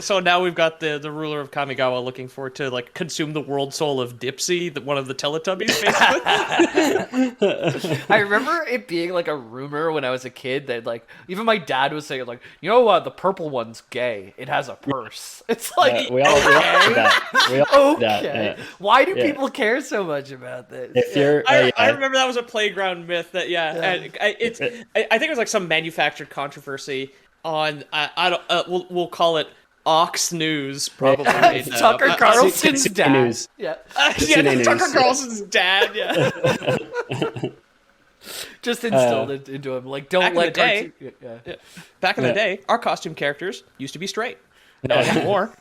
So now we've got the ruler of Kamigawa looking forward to like consume the world soul of Dipsy, one of the Teletubbies. Basically. I remember it being like a rumor when I was a kid that like even my dad was saying like, you know what, the purple one's gay. It has a purse. It's like we all did that. We all did that. Okay. Why do people care so much about this? If you're, I remember that was a playground myth that I think it was like some manufactured controversy on we'll call it Ox News probably. Tucker Carlson's dad. News. Yeah. Tucker Carlson's dad. Yeah. Just instilled it into him. Like don't let back in the day, our costume characters used to be straight. Not anymore.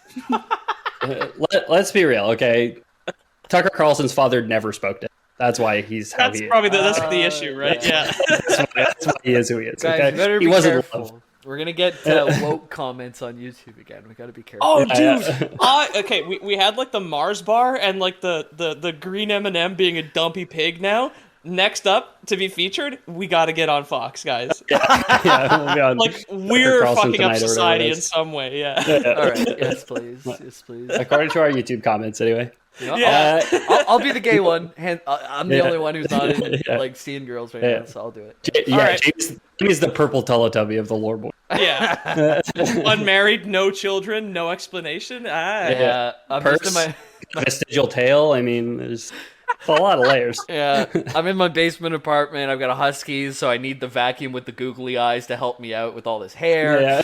Let's be real, okay? Tucker Carlson's father never spoke to him. That's why he's how he is. That's the issue, right? Yeah. That's why he is who he is. Guys, okay? better be He wasn't careful. loved. We're gonna get woke comments on YouTube again. We gotta be careful. Oh, dude! Okay, we had like the Mars bar and like the green M&M being a dumpy pig now. Next up to be featured, we got to get on Fox, guys. We'll like we're fucking up society in some way. Yeah. All right. Yes, please. Yes, please. According to our YouTube comments, anyway. Yeah. I'll be the gay one. I'm the only one who's not in, like seeing girls right now, so I'll do it. Right. James the purple Teletubby of the Lore Boy. Yeah. Unmarried, no children, no explanation. Yeah. I'm just in my vestigial tail. I mean, there's a lot of layers. Yeah. I'm in my basement apartment. I've got a husky, so I need the vacuum with the googly eyes to help me out with all this hair. Yeah.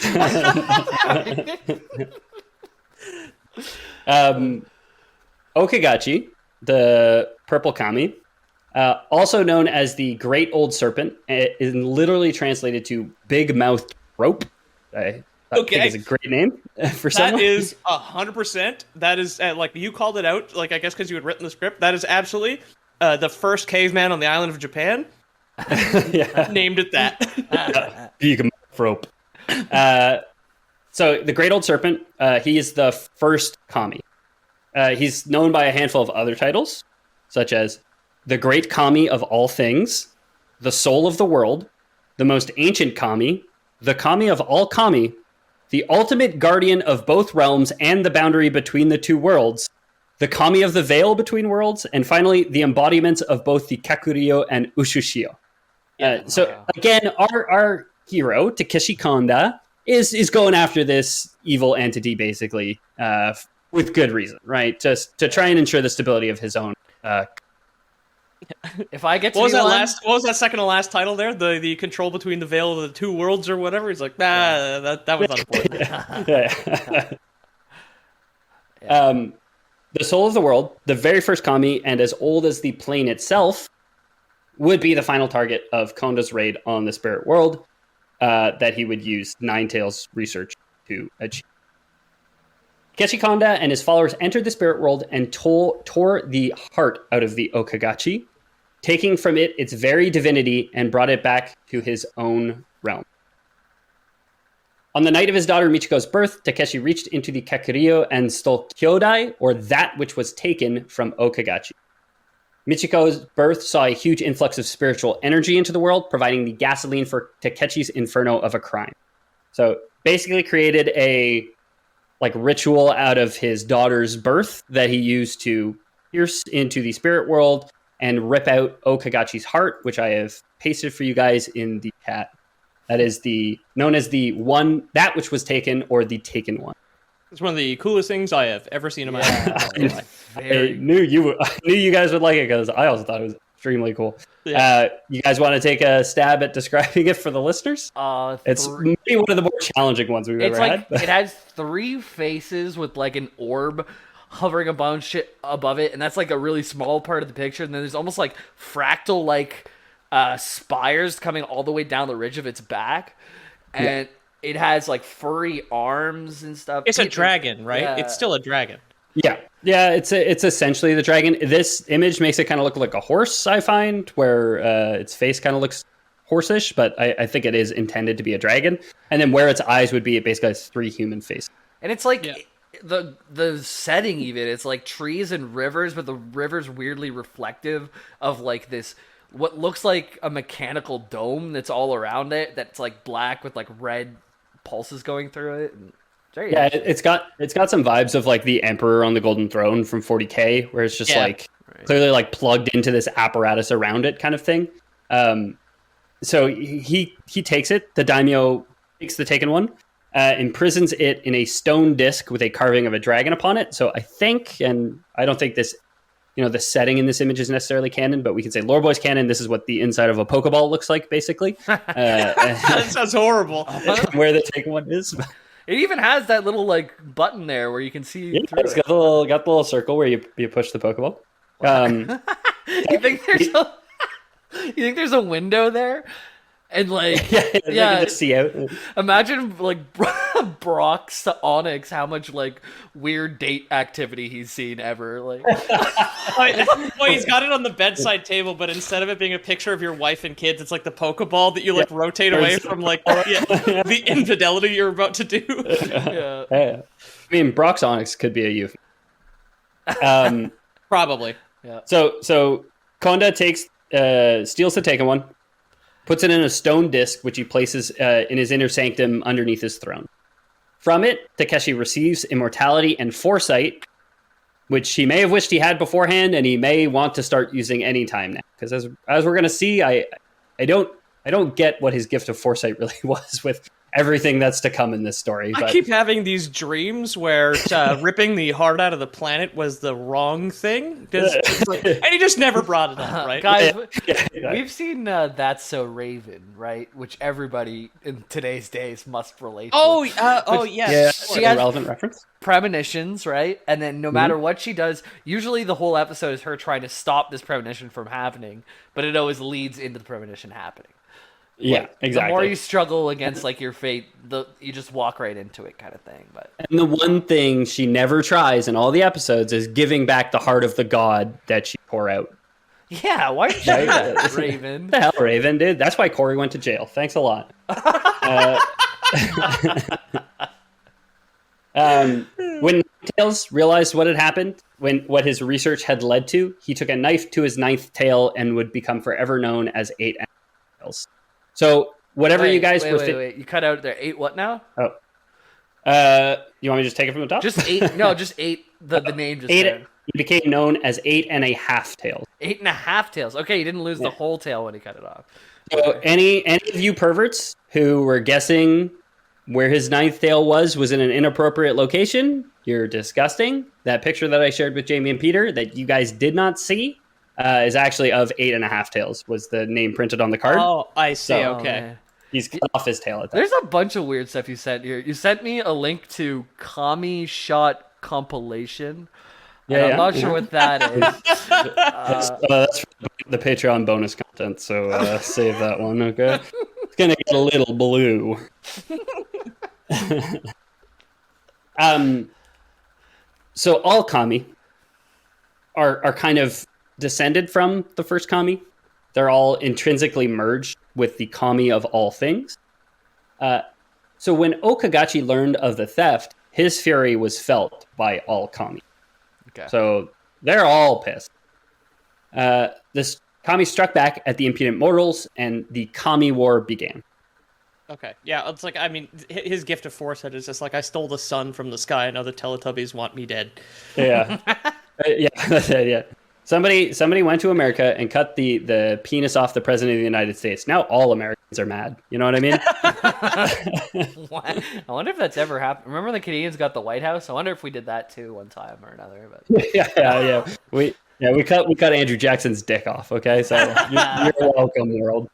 Okagachi, the purple kami, also known as the Great Old Serpent, is literally translated to Big Mouthed Rope. I think is a great name for someone. That is 100%. That is, like, you called it out, like, I guess because you had written the script. That is absolutely the first caveman on the island of Japan. Named it that. Big Mouthed Rope. So the Great Old Serpent, he is the first kami. He's known by a handful of other titles, such as the Great Kami of All Things, the Soul of the World, the Most Ancient Kami, the Kami of All Kami, the Ultimate Guardian of both realms and the boundary between the two worlds, the Kami of the Veil between worlds, and finally, the embodiments of both the Kakuryo and Ushushio. So again, our hero, Takeshi Konda, is going after this evil entity, basically, with good reason, right? Just to try and ensure the stability of his own. If I get to what was that second to last title there? The control between the veil of the two worlds or whatever. He's like, that was unimportant. The Soul of the World, the very first kami, and as old as the plane itself, would be the final target of Konda's raid on the spirit world that he would use Ninetales research to achieve. Takeshi Konda and his followers entered the spirit world and tore the heart out of the Okagachi, taking from it its very divinity and brought it back to his own realm. On the night of his daughter Michiko's birth, Takeshi reached into the Kakuryo and stole Kyodai, or that which was taken from Okagachi. Michiko's birth saw a huge influx of spiritual energy into the world, providing the gasoline for Takeshi's inferno of a crime. So basically created a ritual out of his daughter's birth that he used to pierce into the spirit world and rip out Okagachi's heart, which I have pasted for you guys in the chat. That is known as the one, that which was taken, or the taken one. It's one of the coolest things I have ever seen in my life. I knew you guys would like it because I also thought it was extremely cool. Yeah. You guys want to take a stab at describing it for the listeners? It's maybe one of the more challenging ones we've ever had. It has 3 faces with like an orb hovering above it, and that's like a really small part of the picture. And then there's almost like fractal spires coming all the way down the ridge of its back, and it has like furry arms and stuff. It's a dragon, right? Yeah. It's still a dragon. Yeah, it's essentially the dragon. This image makes it kind of look like a horse, I find, where its face kind of looks horse-ish, but I think it is intended to be a dragon. And then where its eyes would be, it basically has 3 human faces. And it's like the setting even, it's like trees and rivers, but the river's weirdly reflective of like this what looks like a mechanical dome that's all around it that's like black with like red pulses going through it. And yeah, it's got some vibes of like the Emperor on the Golden Throne from 40K, where it's just like clearly like plugged into this apparatus around it kind of thing. So he takes it. The daimyo takes the taken one, imprisons it in a stone disc with a carving of a dragon upon it. So I think, and I don't think this, the setting in this image is necessarily canon, but we can say Lore Boys canon. This is what the inside of a Pokeball looks like, basically. That sounds horrible. Where the taken one is. It even has that little like button there where you can see. Yeah, it's got the little circle where you push the Pokeball. You think there's a window there? And like, you can just see out. Imagine like Brock's to Onyx, how much like weird date activity he's seen ever. Like, well, he's got it on the bedside table, but instead of it being a picture of your wife and kids, it's like the Pokeball that you like rotate away from like the infidelity you're about to do. Yeah. I mean, Brock's Onyx could be a youth. Probably. Yeah. So Konda steals the taken one, puts it in a stone disc, which he places in his inner sanctum underneath his throne. From it, Takeshi receives immortality and foresight, which he may have wished he had beforehand, and he may want to start using anytime now. Because as we're going to see, I don't get what his gift of foresight really was with everything that's to come in this story. I keep having these dreams where ripping the heart out of the planet was the wrong thing, and he just never brought it up, right? Guys, we've seen That's So Raven, right? Which everybody in today's days must relate to. Yes. She has relevant reference. Premonitions, right? And then no matter what she does, usually the whole episode is her trying to stop this premonition from happening, but it always leads into the premonition happening. Yeah, exactly. The more you struggle against like your fate, you just walk right into it, kind of thing. But and the one thing she never tries in all the episodes is giving back the heart of the god that she tore out. Yeah, why did you do that, Raven? What the hell, Raven, dude? That's why Corey went to jail. Thanks a lot. When Tails realized what had happened, what his research had led to, he took a knife to his 9th tail and would become forever known as 8 Tails. So whatever you guys were... Wait. You cut out there. 8 what now? Oh. You want me to just take it from the top? Just 8. No, just 8. The name just 8. there. He became known as 8.5 tails. 8.5 tails. Okay, he didn't lose the whole tail when he cut it off. So any of you perverts who were guessing where his 9th tail was in an inappropriate location, you're disgusting. That picture that I shared with Jamie and Peter that you guys did not see is actually of 8.5 tails, was the name printed on the card. Oh, I see. So, okay. He's cut off his tail at that. There's a bunch of weird stuff you sent here. You sent me a link to Kami Shot compilation. I'm not sure what that is. That's the Patreon bonus content, so save that one, okay? It's going to get a little blue. So all Kami are kind of descended from the first Kami. They're all intrinsically merged with the Kami of all things. So when Okagachi learned of the theft, his fury was felt by all Kami. Okay. So they're all pissed. This Kami struck back at the impudent mortals, and the Kami War began. Okay, yeah, it's like, I mean, his gift of foresight is just like, I stole the sun from the sky and other Teletubbies want me dead. Yeah. Yeah. Somebody went to America and cut the penis off the president of the United States. Now all Americans are mad. You know what I mean? What? I wonder if that's ever happened. Remember the Canadians got the White House? I wonder if we did that too one time or another. But Yeah. We cut Andrew Jackson's dick off. Okay, so you're welcome, world.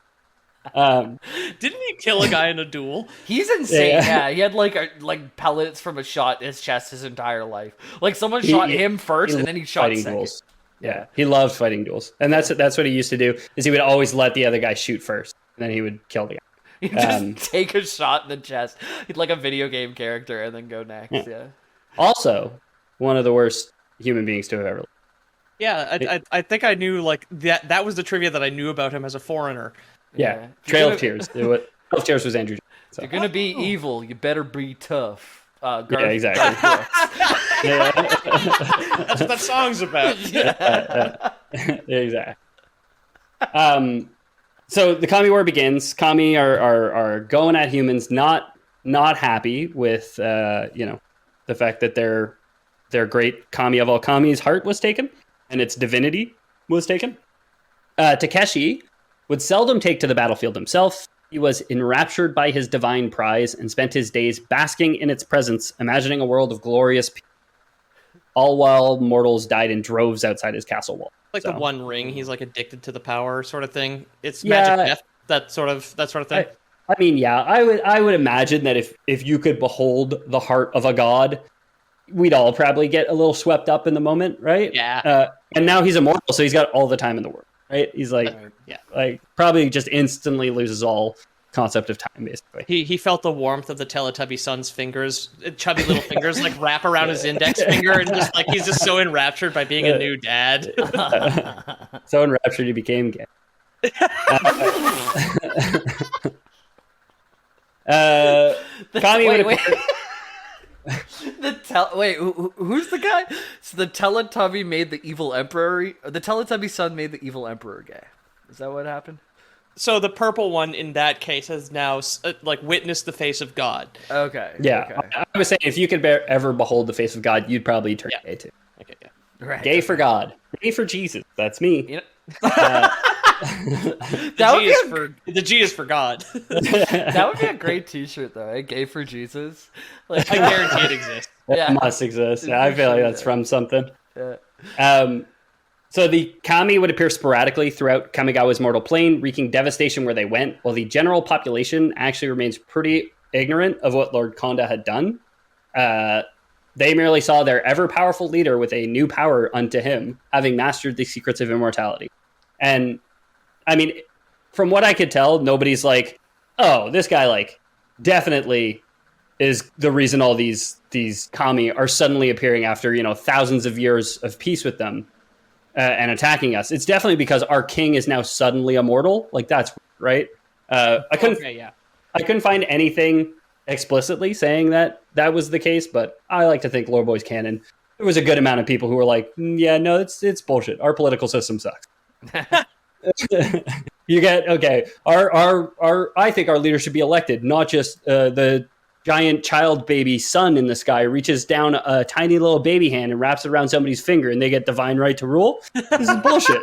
Didn't he kill a guy in a duel? He's insane. Yeah, he had like pellets from a shot in his chest his entire life. Like someone shot him first, and then he shot second. Duels. Yeah, he loved fighting duels, and that's what he used to do. Is he would always let the other guy shoot first, and then he would kill the guy. You just take a shot in the chest, like a video game character, and then go next. Yeah. Also, one of the worst human beings to have ever lived. Yeah, I think I knew like that was the trivia that I knew about him as a foreigner. Yeah. Trail of Tears. Trail of Tears was Andrew. So. You're gonna be evil. You better be tough. Yeah, exactly. That's what that song's about. Exactly. So the Kami War begins. Kami are going at humans, not happy with the fact that their great Kami of all Kami's heart was taken and its divinity was taken. Takeshi would seldom take to the battlefield himself. He was enraptured by his divine prize and spent his days basking in its presence, imagining a world of glorious peace, all while mortals died in droves outside his castle wall. Like the One Ring, he's like addicted to the power sort of thing. It's magic death, that sort of thing. I mean, yeah, I would imagine that if you could behold the heart of a god, we'd all probably get a little swept up in the moment, right? Yeah. And now he's immortal, so he's got all the time in the world, right? He's like probably just instantly loses all concept of time, basically. He felt the warmth of the Teletubby son's fingers, chubby little fingers, like wrap around his index finger, and just like he's just so enraptured by being a new dad. So enraptured he became gay. Kami wait. Who's the guy? So the Teletubby made the evil emperor. The Teletubby son made the evil emperor gay. Is that what happened? So the purple one in that case has now witnessed the face of God. Okay. Yeah, okay. I was saying if you could ever behold the face of God, you'd probably turn gay too. Okay, yeah. Right. Gay for God, gay for Jesus. That's me. You know, the G is for God. That would be a great T-shirt, though. Eh? Gay for Jesus. Like, I guarantee it exists. It must exist. Yeah, I feel like that's from something. Yeah. So the Kami would appear sporadically throughout Kamigawa's mortal plane, wreaking devastation where they went, while the general population actually remains pretty ignorant of what Lord Konda had done. They merely saw their ever-powerful leader with a new power unto him, having mastered the secrets of immortality. And, I mean, from what I could tell, nobody's like, oh, this guy, like, definitely is the reason all these Kami are suddenly appearing after, thousands of years of peace with them. And attacking us. It's definitely because our king is now suddenly immortal. Like, that's right. I couldn't find anything explicitly saying that was the case, but I like to think Lore Boys canon. There was a good amount of people who were like, yeah, no, it's bullshit. Our political system sucks. You get I think our leader should be elected, not just the giant child baby sun in the sky reaches down a tiny little baby hand and wraps it around somebody's finger and they get divine right to rule. This is bullshit.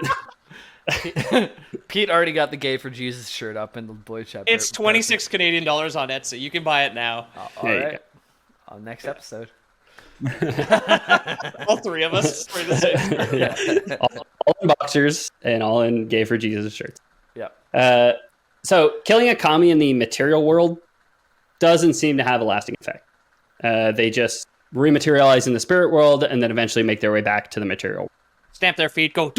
Pete already got the Gay for Jesus shirt up in the boys chapter. It's 26 Canadian dollars on Etsy. You can buy it now. All right. On next episode. All three of us wear the same shirt. All in boxers and all in Gay for Jesus shirts. Yeah. So killing a Kami in the material world doesn't seem to have a lasting effect. They just rematerialize in the spirit world and then eventually make their way back to the material world. Stamp their feet, go,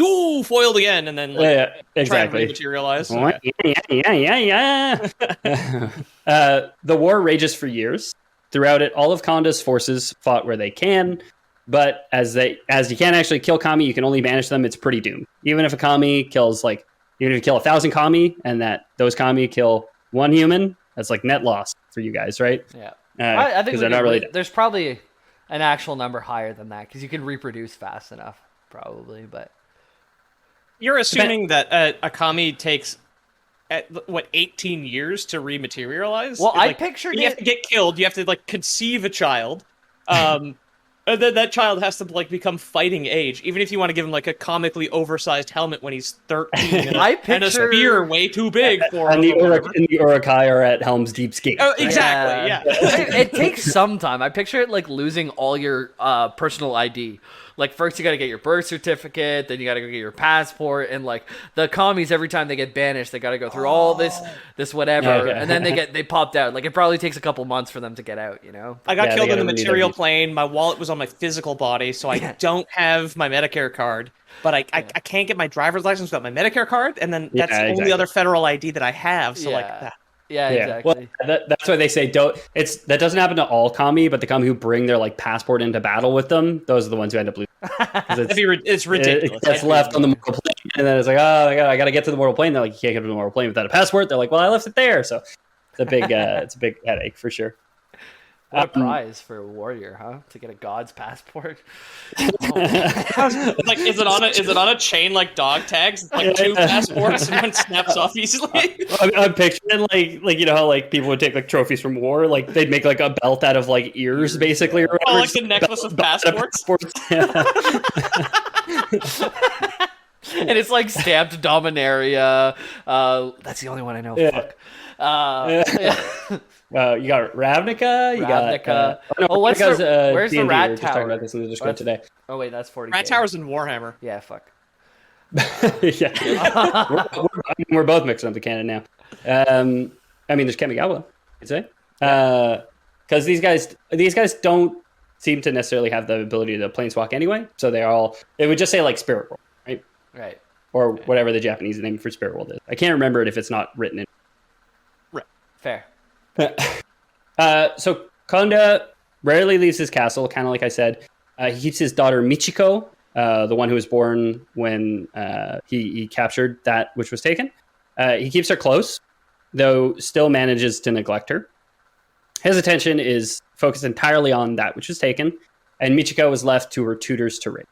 foiled again, and then exactly. try and rematerialize. Yeah. The war rages for years. Throughout it, all of Konda's forces fought where they can, but as you can't actually kill Kami, you can only banish them. It's pretty doomed. Even if a Kami kills, even if you kill 1,000 Kami and that those Kami kill one human, that's like net loss for you guys, right? Yeah. I think there's probably an actual number higher than that because you can reproduce fast enough, probably. But you're assuming that a Kami takes 18 years to rematerialize? Well, I pictured you have to get killed. You have to conceive a child. And then that child has to become fighting age, even if you want to give him a comically oversized helmet when he's 13 and a spear way too big for him. And the Urukai are at Helm's Deep Skate. Oh, exactly, yeah. It takes some time. I picture it losing all your personal ID. First you got to get your birth certificate, then you got to go get your passport, and the commies every time they get banished, they got to go through all this whatever, and then they popped out. It probably takes a couple months for them to get out, I got killed in the material plane. My wallet was on my physical body, so I don't have my Medicare card. But I can't get my driver's license without my Medicare card, and then that's the only other federal ID that I have. So Yeah, exactly. Well, that's why they say that doesn't happen to all kami, but the kami who bring their like passport into battle with them, those are the ones who end up losing. It's ridiculous. It gets left on the mortal plane, and then it's like, oh my god, I gotta get to the mortal plane. They're like, you can't get to the mortal plane without a passport. They're like, well, I left it there, so it's a big headache for sure. What a prize for a warrior, huh? To get a god's passport. Like, is it on a chain like dog tags? It's like 2 passports and one snaps off easily. I'm picturing like you know how like people would take like trophies from war, like they'd make like a belt out of like ears basically. Or oh, like the necklace of passports. Yeah. And it's like stamped Dominaria. That's the only one I know. Yeah. Fuck. You got Ravnica. You Ravnica. got. Where's the D&D. rat We were just talking tower? about this in the Discord today. Oh wait, that's 40. Rat Tower's in Warhammer. Yeah, fuck. Yeah, we're both mixing up the canon now. I mean, there's Kamigawa, I'd say, because these guys don't seem to necessarily have the ability to planeswalk anyway. So they would just say like Spirit World, right? Right. Or whatever the Japanese name for Spirit World is. I can't remember it if it's not written in. Right. Fair. So Konda rarely leaves his castle, kind of like I said. He keeps his daughter Michiko, the one who was born when he captured that which was taken. He keeps her close, though still manages to neglect her. His attention is focused entirely on that which was taken, and Michiko was left to her tutors to raise.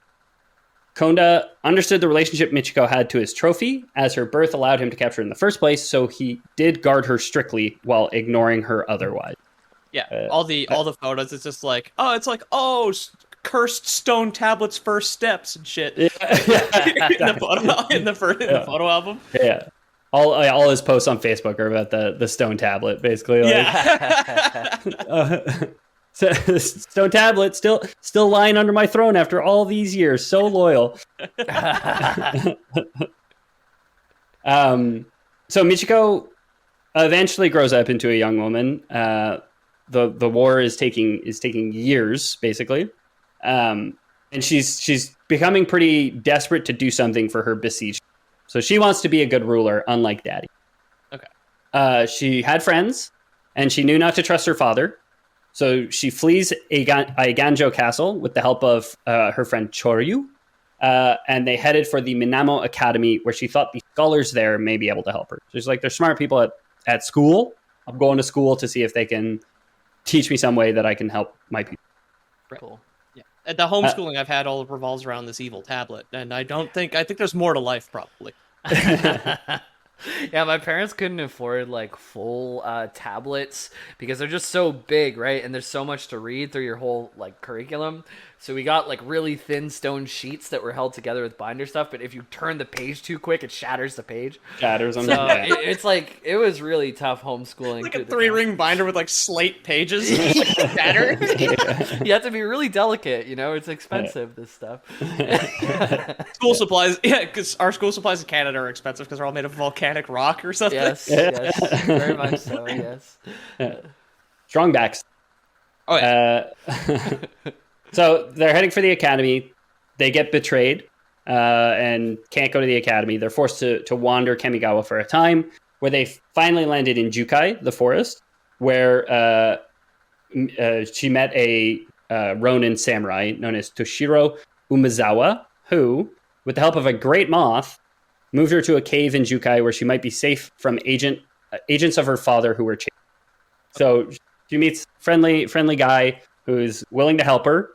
Konda understood the relationship Michiko had to his trophy, as her birth allowed him to capture her in the first place, so he did guard her strictly while ignoring her otherwise. Yeah, all the photos, it's just like, cursed stone tablets first steps and shit. Yeah. in the photo album. Yeah. All his posts on Facebook are about the stone tablet, basically. Like, Yeah. Stone tablet still lying under my throne after all these years. So loyal. So Michiko eventually grows up into a young woman. The war is taking years, basically. And she's becoming pretty desperate to do something for her besieged. So she wants to be a good ruler, unlike Daddy. Okay. She had friends, and she knew not to trust her father. So she flees Eiganjo Castle with the help of her friend Choryu, and they headed for the Minamo Academy, where she thought the scholars there may be able to help her. So she's like, there's smart people at school. I'm going to school to see if they can teach me some way that I can help my people. Right. Cool. Yeah. The homeschooling I've had all revolves around this evil tablet, and I think there's more to life, probably. Yeah, my parents couldn't afford like full tablets because they're just so big, right? And there's so much to read through your whole like curriculum. So we got like really thin stone sheets that were held together with binder stuff. But if you turn the page too quick, it shatters the page. Shatters them. So it's like it was really tough homeschooling. It's like a 3-ring binder with like slate pages. Like shatter. You have to be really delicate, you know. It's expensive. This stuff. School supplies, yeah, because our school supplies in Canada are expensive because they're all made of volcanic rock or something. Yes, very much so. Yes. Strong backs. Oh yeah. So they're heading for the academy. They get betrayed and can't go to the academy. They're forced to wander Kamigawa for a time, where they finally landed in Jukai, the forest, where she met a ronin samurai known as Toshiro Umazawa, who, with the help of a great moth, moved her to a cave in Jukai where she might be safe from agents of her father who were chased. So she meets friendly guy who's willing to help her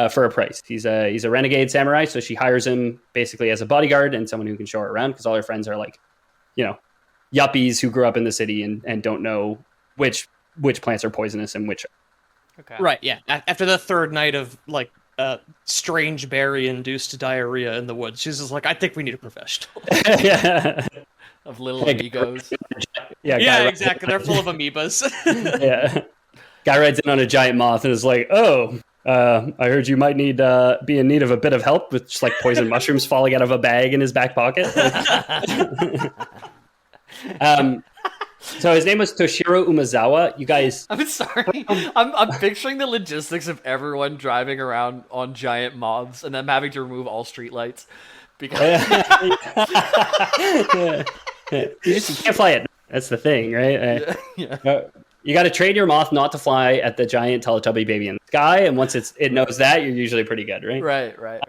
for a price. He's a renegade samurai, so she hires him basically as a bodyguard and someone who can show her around, because all her friends are like, you know, yuppies who grew up in the city and don't know which plants are poisonous and which. Okay. Right. Yeah. After the third night of like strange berry-induced diarrhea in the woods, she's just like, I think we need a professional. Yeah. Of little amigos. Yeah, exactly. They're full of amoebas. Yeah. Guy rides in on a giant moth and is like, oh, I heard you might be in need of a bit of help with just like poison mushrooms falling out of a bag in his back pocket. So his name was Toshiro Umazawa. You guys... I'm sorry. I'm picturing the logistics of everyone driving around on giant moths and them having to remove all streetlights. Because... You can't fly it. That's the thing, right? Yeah. You got to train your moth not to fly at the giant Teletubby baby in the sky, and once it knows that, you're usually pretty good, right? Right.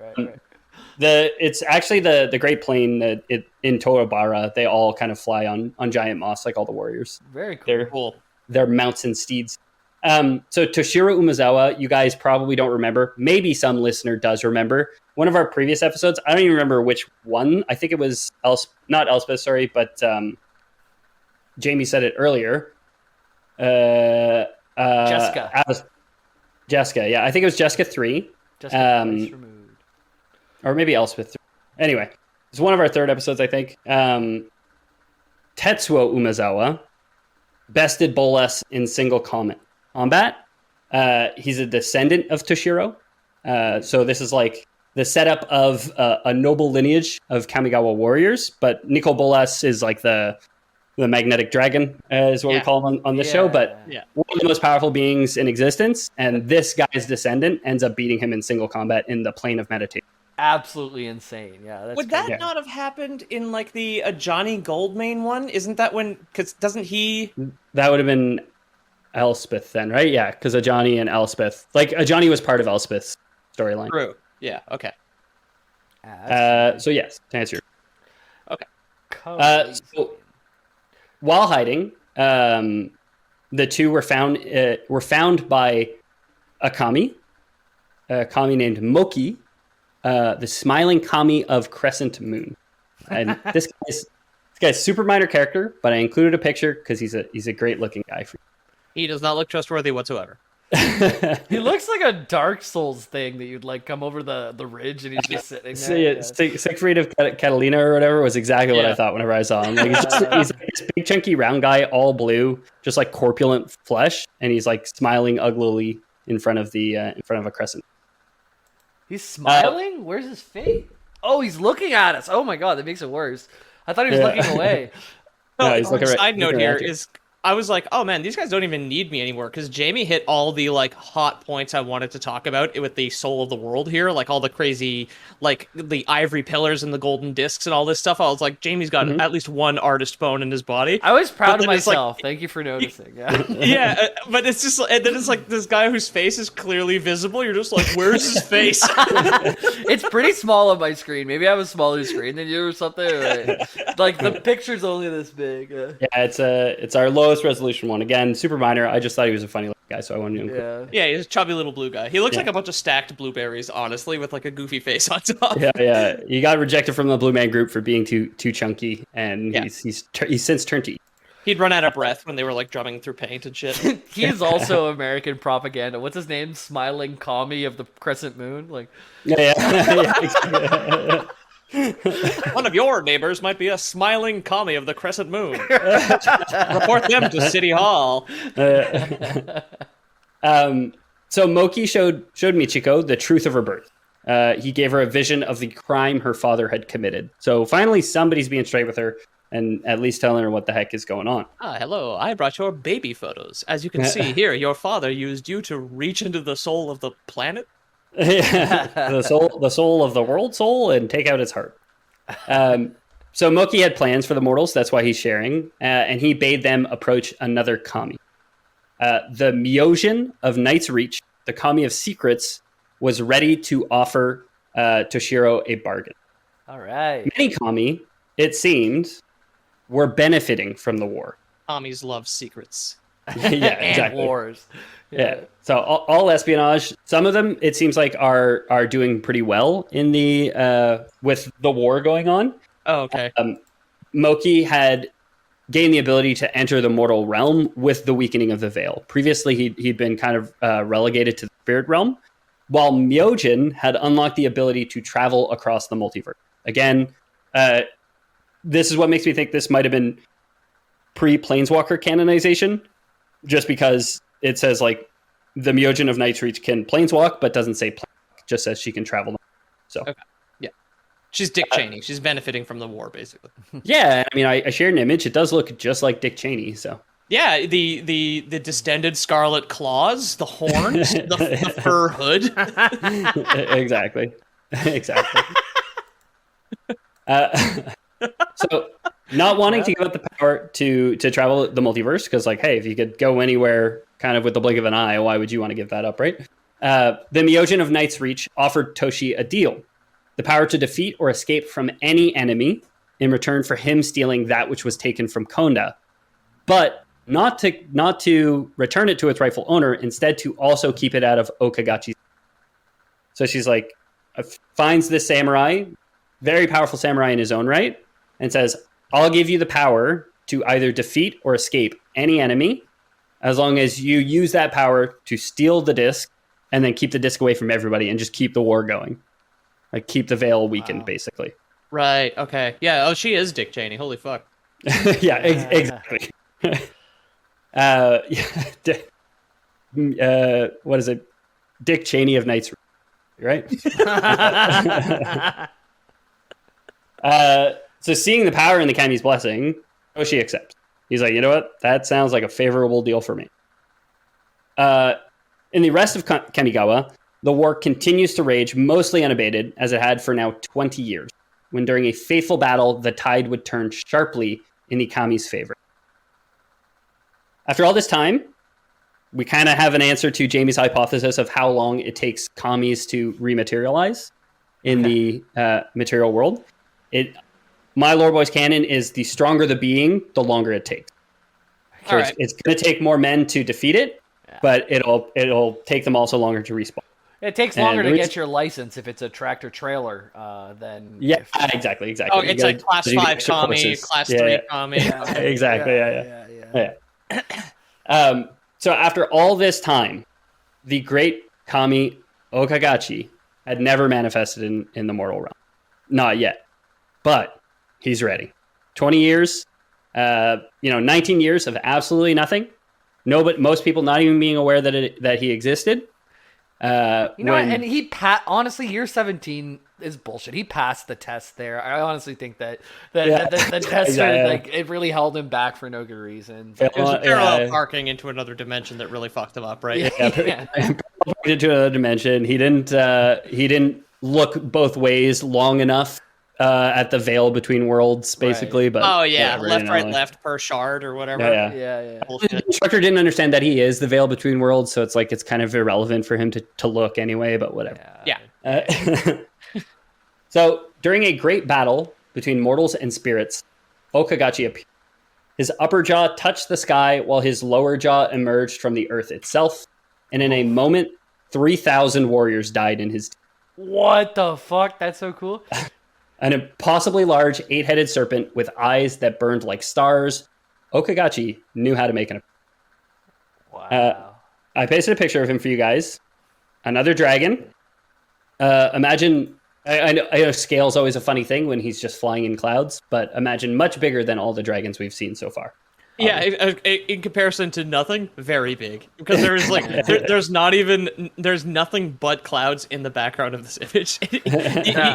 It's actually the Great Plain that in Torobara, they all kind of fly on giant moths like all the warriors. Very cool. They're cool. They're mounts and steeds. So Toshiro Umazawa, you guys probably don't remember. Maybe some listener does remember. One of our previous episodes, I don't even remember which one. I think it was not Elspeth, sorry, but Jamie said it earlier. Jeska. Jeska, yeah. I think it was Jeska 3. Jeska removed. Or maybe Elspeth 3. Anyway, it's one of our third episodes, I think. Tetsuo Umazawa bested Bolas in single combat. He's a descendant of Toshiro. So this is like the setup of a noble lineage of Kamigawa warriors. But Nicol Bolas is like the magnetic dragon, is what we call him on the show. But one of the most powerful beings in existence. And this guy's descendant ends up beating him in single combat in the plane of meditation. Absolutely insane. Yeah. That's Would that not have happened in like the Johnny Goldmane one? Isn't that when? Because doesn't he? That would have been Elspeth then, right? Yeah, because Ajani and Elspeth, like Ajani was part of Elspeth's storyline. True. Yeah. Okay. So yes, to answer your. Okay. So while hiding, the two were found by a kami named Moki, the smiling kami of Crescent Moon, and this guy's super minor character, but I included a picture because he's a great looking guy. He does not look trustworthy whatsoever. He looks like a Dark Souls thing that you'd like come over the ridge and he's just sitting there. Sixth Read of Catalina or whatever was exactly what I thought whenever I saw him. Like he's like this big chunky round guy, all blue, just like corpulent flesh, and he's like smiling uglily in front of a crescent. He's smiling? Where's his face? Oh, he's looking at us. Oh my god, that makes it worse. I thought he was looking away. No, he's looking side note here is I was like, oh man, these guys don't even need me anymore because Jamie hit all the like hot points I wanted to talk about with the soul of the world here, like all the crazy, like the ivory pillars and the golden discs and all this stuff. I was like, Jamie's got at least one artist bone in his body. I was proud of myself. Thank you for noticing. Yeah, but it's just, and then it's like this guy whose face is clearly visible. You're just like, where's his face? It's pretty small on my screen. Maybe I have a smaller screen than you or something. Right? Like the picture's only this big. Yeah, it's our lowest resolution one. Again, super minor. I just thought he was a funny little guy, so I wanted to include. Yeah, he's a chubby little blue guy. He looks like a bunch of stacked blueberries, honestly, with like a goofy face on top. Yeah. He got rejected from the Blue Man Group for being too chunky, and he's since turned to. He'd run out of breath when they were like drumming through paint and shit. He is also American propaganda. What's his name? Smiling commie of the Crescent Moon. Like, yeah. One of your neighbors might be a smiling commie of the Crescent Moon. Report them to City Hall. So Moki showed Michiko the truth of her birth. He gave her a vision of the crime her father had committed. So finally, somebody's being straight with her and at least telling her what the heck is going on. Hello. I brought your baby photos. As you can see here, your father used you to reach into the soul of the planet. the soul of the world soul, and take out its heart. So Moki had plans for the mortals. That's why he's sharing, and he bade them approach another kami. The Myojin of Night's Reach, the kami of secrets, was ready to offer Toshiro a bargain. All right. Many kami, it seemed, were benefiting from the war. Kamis love secrets. Yeah, exactly. And wars. Yeah. So all espionage. Some of them, it seems like, are doing pretty well in the with the war going on. Oh, okay. Moki had gained the ability to enter the mortal realm with the weakening of the veil. Previously, he'd been kind of relegated to the spirit realm, while Myojin had unlocked the ability to travel across the multiverse. Again, this is what makes me think this might have been pre-Planeswalker canonization, just because it says like the Myojin of Night's Reach can planeswalk, but doesn't say planeswalk, just says she can travel. So okay. Yeah, she's Dick Cheney. She's benefiting from the war, basically. Yeah, I mean, I shared an image. It does look just like Dick Cheney. So yeah, the distended scarlet claws, the horns, the fur hood. Exactly. not wanting to give up the power to travel the multiverse, because like, hey, if you could go anywhere kind of with the blink of an eye, why would you want to give that up, right? The Myojin of Night's Reach offered Toshi a deal: the power to defeat or escape from any enemy in return for him stealing that which was taken from Konda, but not to return it to its rightful owner, instead to also keep it out of Okagachi's. So she's like, finds this samurai, very powerful samurai in his own right, and says, I'll give you the power to either defeat or escape any enemy, as long as you use that power to steal the disc and then keep the disc away from everybody and just keep the war going. Like, keep the veil weakened, basically. Right, okay. Yeah, oh, she is Dick Cheney. Holy fuck. Yeah, exactly. What is it? Dick Cheney of Night's Reach, right? So seeing the power in the Kami's blessing, Toshi accepts. He's like, you know what? That sounds like a favorable deal for me. In the rest of Kamigawa, the war continues to rage, mostly unabated, as it had for now 20 years, when during a fateful battle, the tide would turn sharply in the Kami's favor. After all this time, we kind of have an answer to Jamie's hypothesis of how long it takes Kamis to rematerialize in the material world. My Lore Boys canon is the stronger the being, the longer it takes. So it's going to take more men to defeat it, but it'll take them also longer to respawn. It takes longer to get your license if it's a tractor trailer than... Yeah, exactly. Oh, it's like class 5 Kami, class 3 Kami. Exactly, yeah. So after all this time, the great Kami Okagachi had never manifested in the mortal realm. Not yet. But he's ready. 20 years, 19 years of absolutely nothing. No, but most people not even being aware that he existed. And he honestly, year 17 is bullshit. He passed the test there. I honestly think that the tester like it really held him back for no good reason. It was parallel parking into another dimension that really fucked him up, right? Into another dimension. He didn't look both ways long enough at the veil between worlds, basically. Right. But left, right, left per shard or whatever. Yeah. The instructor didn't understand that he is the veil between worlds, so it's like it's kind of irrelevant for him to look anyway. But whatever. Yeah. So during a great battle between mortals and spirits, Okagachi appeared. His upper jaw touched the sky while his lower jaw emerged from the earth itself, and in a moment, 3,000 warriors died in his. What the fuck? That's so cool. An impossibly large 8-headed serpent with eyes that burned like stars. Okagachi knew how to make an. Wow. I pasted a picture of him for you guys. Another dragon. Imagine. I know scale's always a funny thing when he's just flying in clouds, but imagine much bigger than all the dragons we've seen so far. Yeah, in comparison to nothing, very big. Because there's like there's nothing but clouds in the background of this image.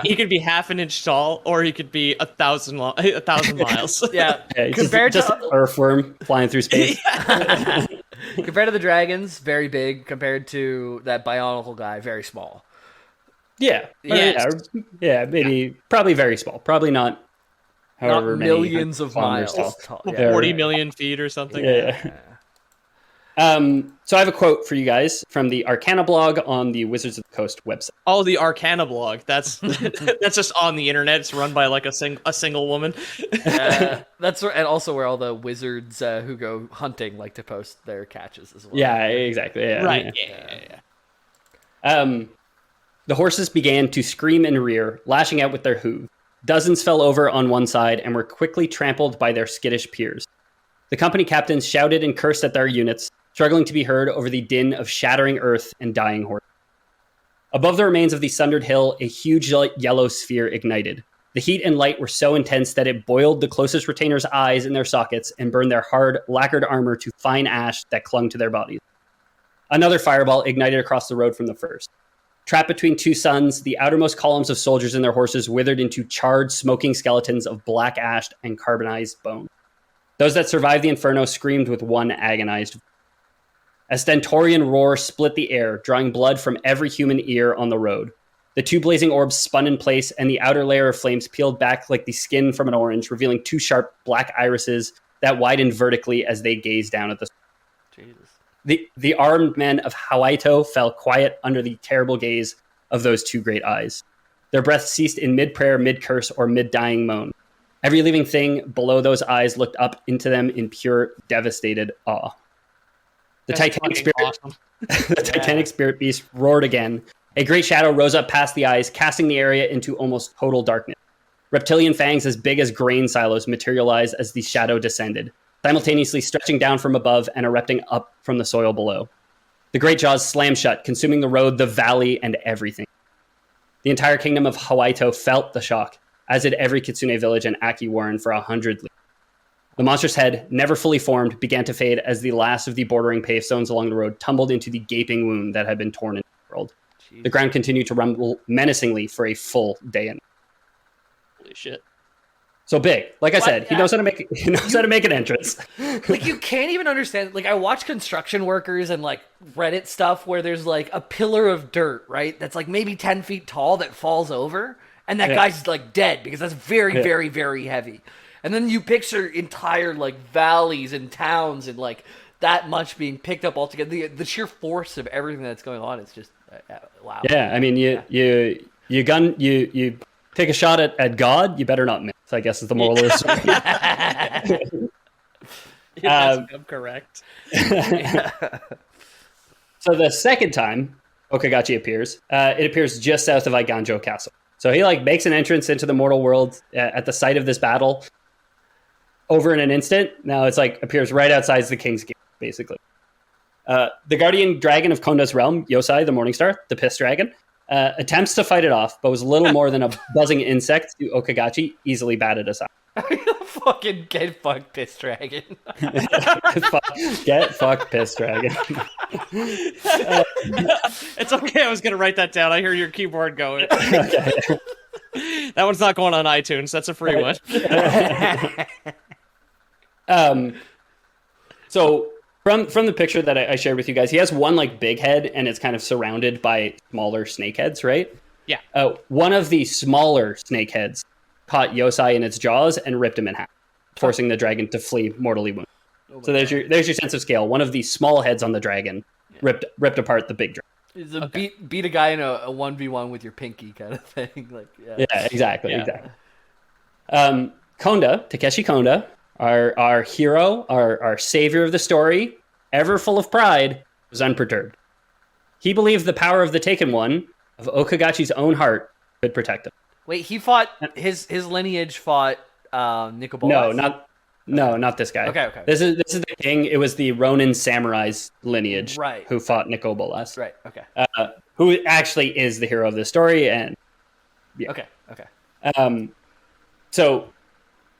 He could be half an inch tall, or he could be 1,000 miles. Yeah, compared to an earthworm flying through space. Compared to the dragons, very big. Compared to that bionicle guy, very small. Yeah, maybe probably very small. Probably not. However not millions of miles. 40 million feet or something. Yeah. So I have a quote for you guys from the Arcana blog on the Wizards of the Coast website. Oh, the Arcana blog. That's just on the internet. It's run by like a single woman. That's and also where all the wizards who go hunting like to post their catches as well. Yeah, exactly. Yeah, right. Yeah. The horses began to scream and rear, lashing out with their hooves. Dozens fell over on one side and were quickly trampled by their skittish peers. The company captains shouted and cursed at their units, struggling to be heard over the din of shattering earth and dying horses. Above the remains of the sundered hill, a huge yellow sphere ignited. The heat and light were so intense that it boiled the closest retainers' eyes in their sockets and burned their hard, lacquered armor to fine ash that clung to their bodies. Another fireball ignited across the road from the first. Trapped between two suns, the outermost columns of soldiers and their horses withered into charred, smoking skeletons of black ash and carbonized bone. Those that survived the inferno screamed with one agonized. A stentorian roar split the air, drawing blood from every human ear on the road. The two blazing orbs spun in place, and the outer layer of flames peeled back like the skin from an orange, revealing two sharp black irises that widened vertically as they gazed down at the... Jesus. The armed men of Hawaito fell quiet under the terrible gaze of those two great eyes. Their breath ceased in mid-prayer, mid-curse, or mid-dying moan. Every living thing below those eyes looked up into them in pure, devastated awe. The Titanic spirit beast roared again. A great shadow rose up past the eyes, casting the area into almost total darkness. Reptilian fangs as big as grain silos materialized as the shadow descended, simultaneously stretching down from above and erupting up from the soil below. The great jaws slammed shut, consuming the road, the valley, and everything. The entire kingdom of Hawaito felt the shock, as did every Kitsune village and Aki Warren for 100 leagues. The monster's head, never fully formed, began to fade as the last of the bordering paved stones along the road tumbled into the gaping wound that had been torn in the world. Jeez. The ground continued to rumble menacingly for a full day and night. Holy shit. So big. Like I said, he knows how to make an entrance. Like, you can't even understand. Like, I watch construction workers and, like, Reddit stuff where there's, like, a pillar of dirt, right? That's, like, maybe 10 feet tall that falls over. And that guy's, like, dead because that's very, very, very heavy. And then you picture entire, like, valleys and towns and, like, that much being picked up altogether. The sheer force of everything that's going on is just, wow. Yeah, I mean, you take a shot at God, you better not miss, I guess is the moral of the story. I'm correct. So the second time Okagachi appears, it appears just south of Eiganjo Castle. So he like makes an entrance into the mortal world at the site of this battle over in an instant. Now it's like appears right outside the King's Gate, basically. The guardian dragon of Konda's realm, Yosai, the Morningstar, the Piss Dragon, attempts to fight it off, but was little more than a buzzing insect to Okagachi, easily batted aside. Fucking get fucked, Piss Dragon. Get fucked, Piss Dragon. It's okay, I was going to write that down. I hear your keyboard going. That one's not going on iTunes. That's a free one. So from the picture that I shared with you guys, he has one like big head and it's kind of surrounded by smaller snake heads, right? Yeah. One of the smaller snake heads caught Yosai in its jaws and ripped him in half, forcing the dragon to flee mortally wounded. So there's your sense of scale. One of the small heads on the dragon ripped apart the big dragon. It's a beat a guy in a 1v1 with your pinky kind of thing. Like exactly. Konda, Takeshi Konda, our hero, our savior of the story, ever full of pride, was unperturbed. He believed the power of the Taken One, of Okagachi's own heart, could protect him. Wait, he fought his lineage fought Nicol Bolas? Not this guy. Okay. This is the king. It was the Ronin samurai's lineage, right? Who fought Nicol Bolas, right? Okay. Who actually is the hero of the story, and yeah. Okay. So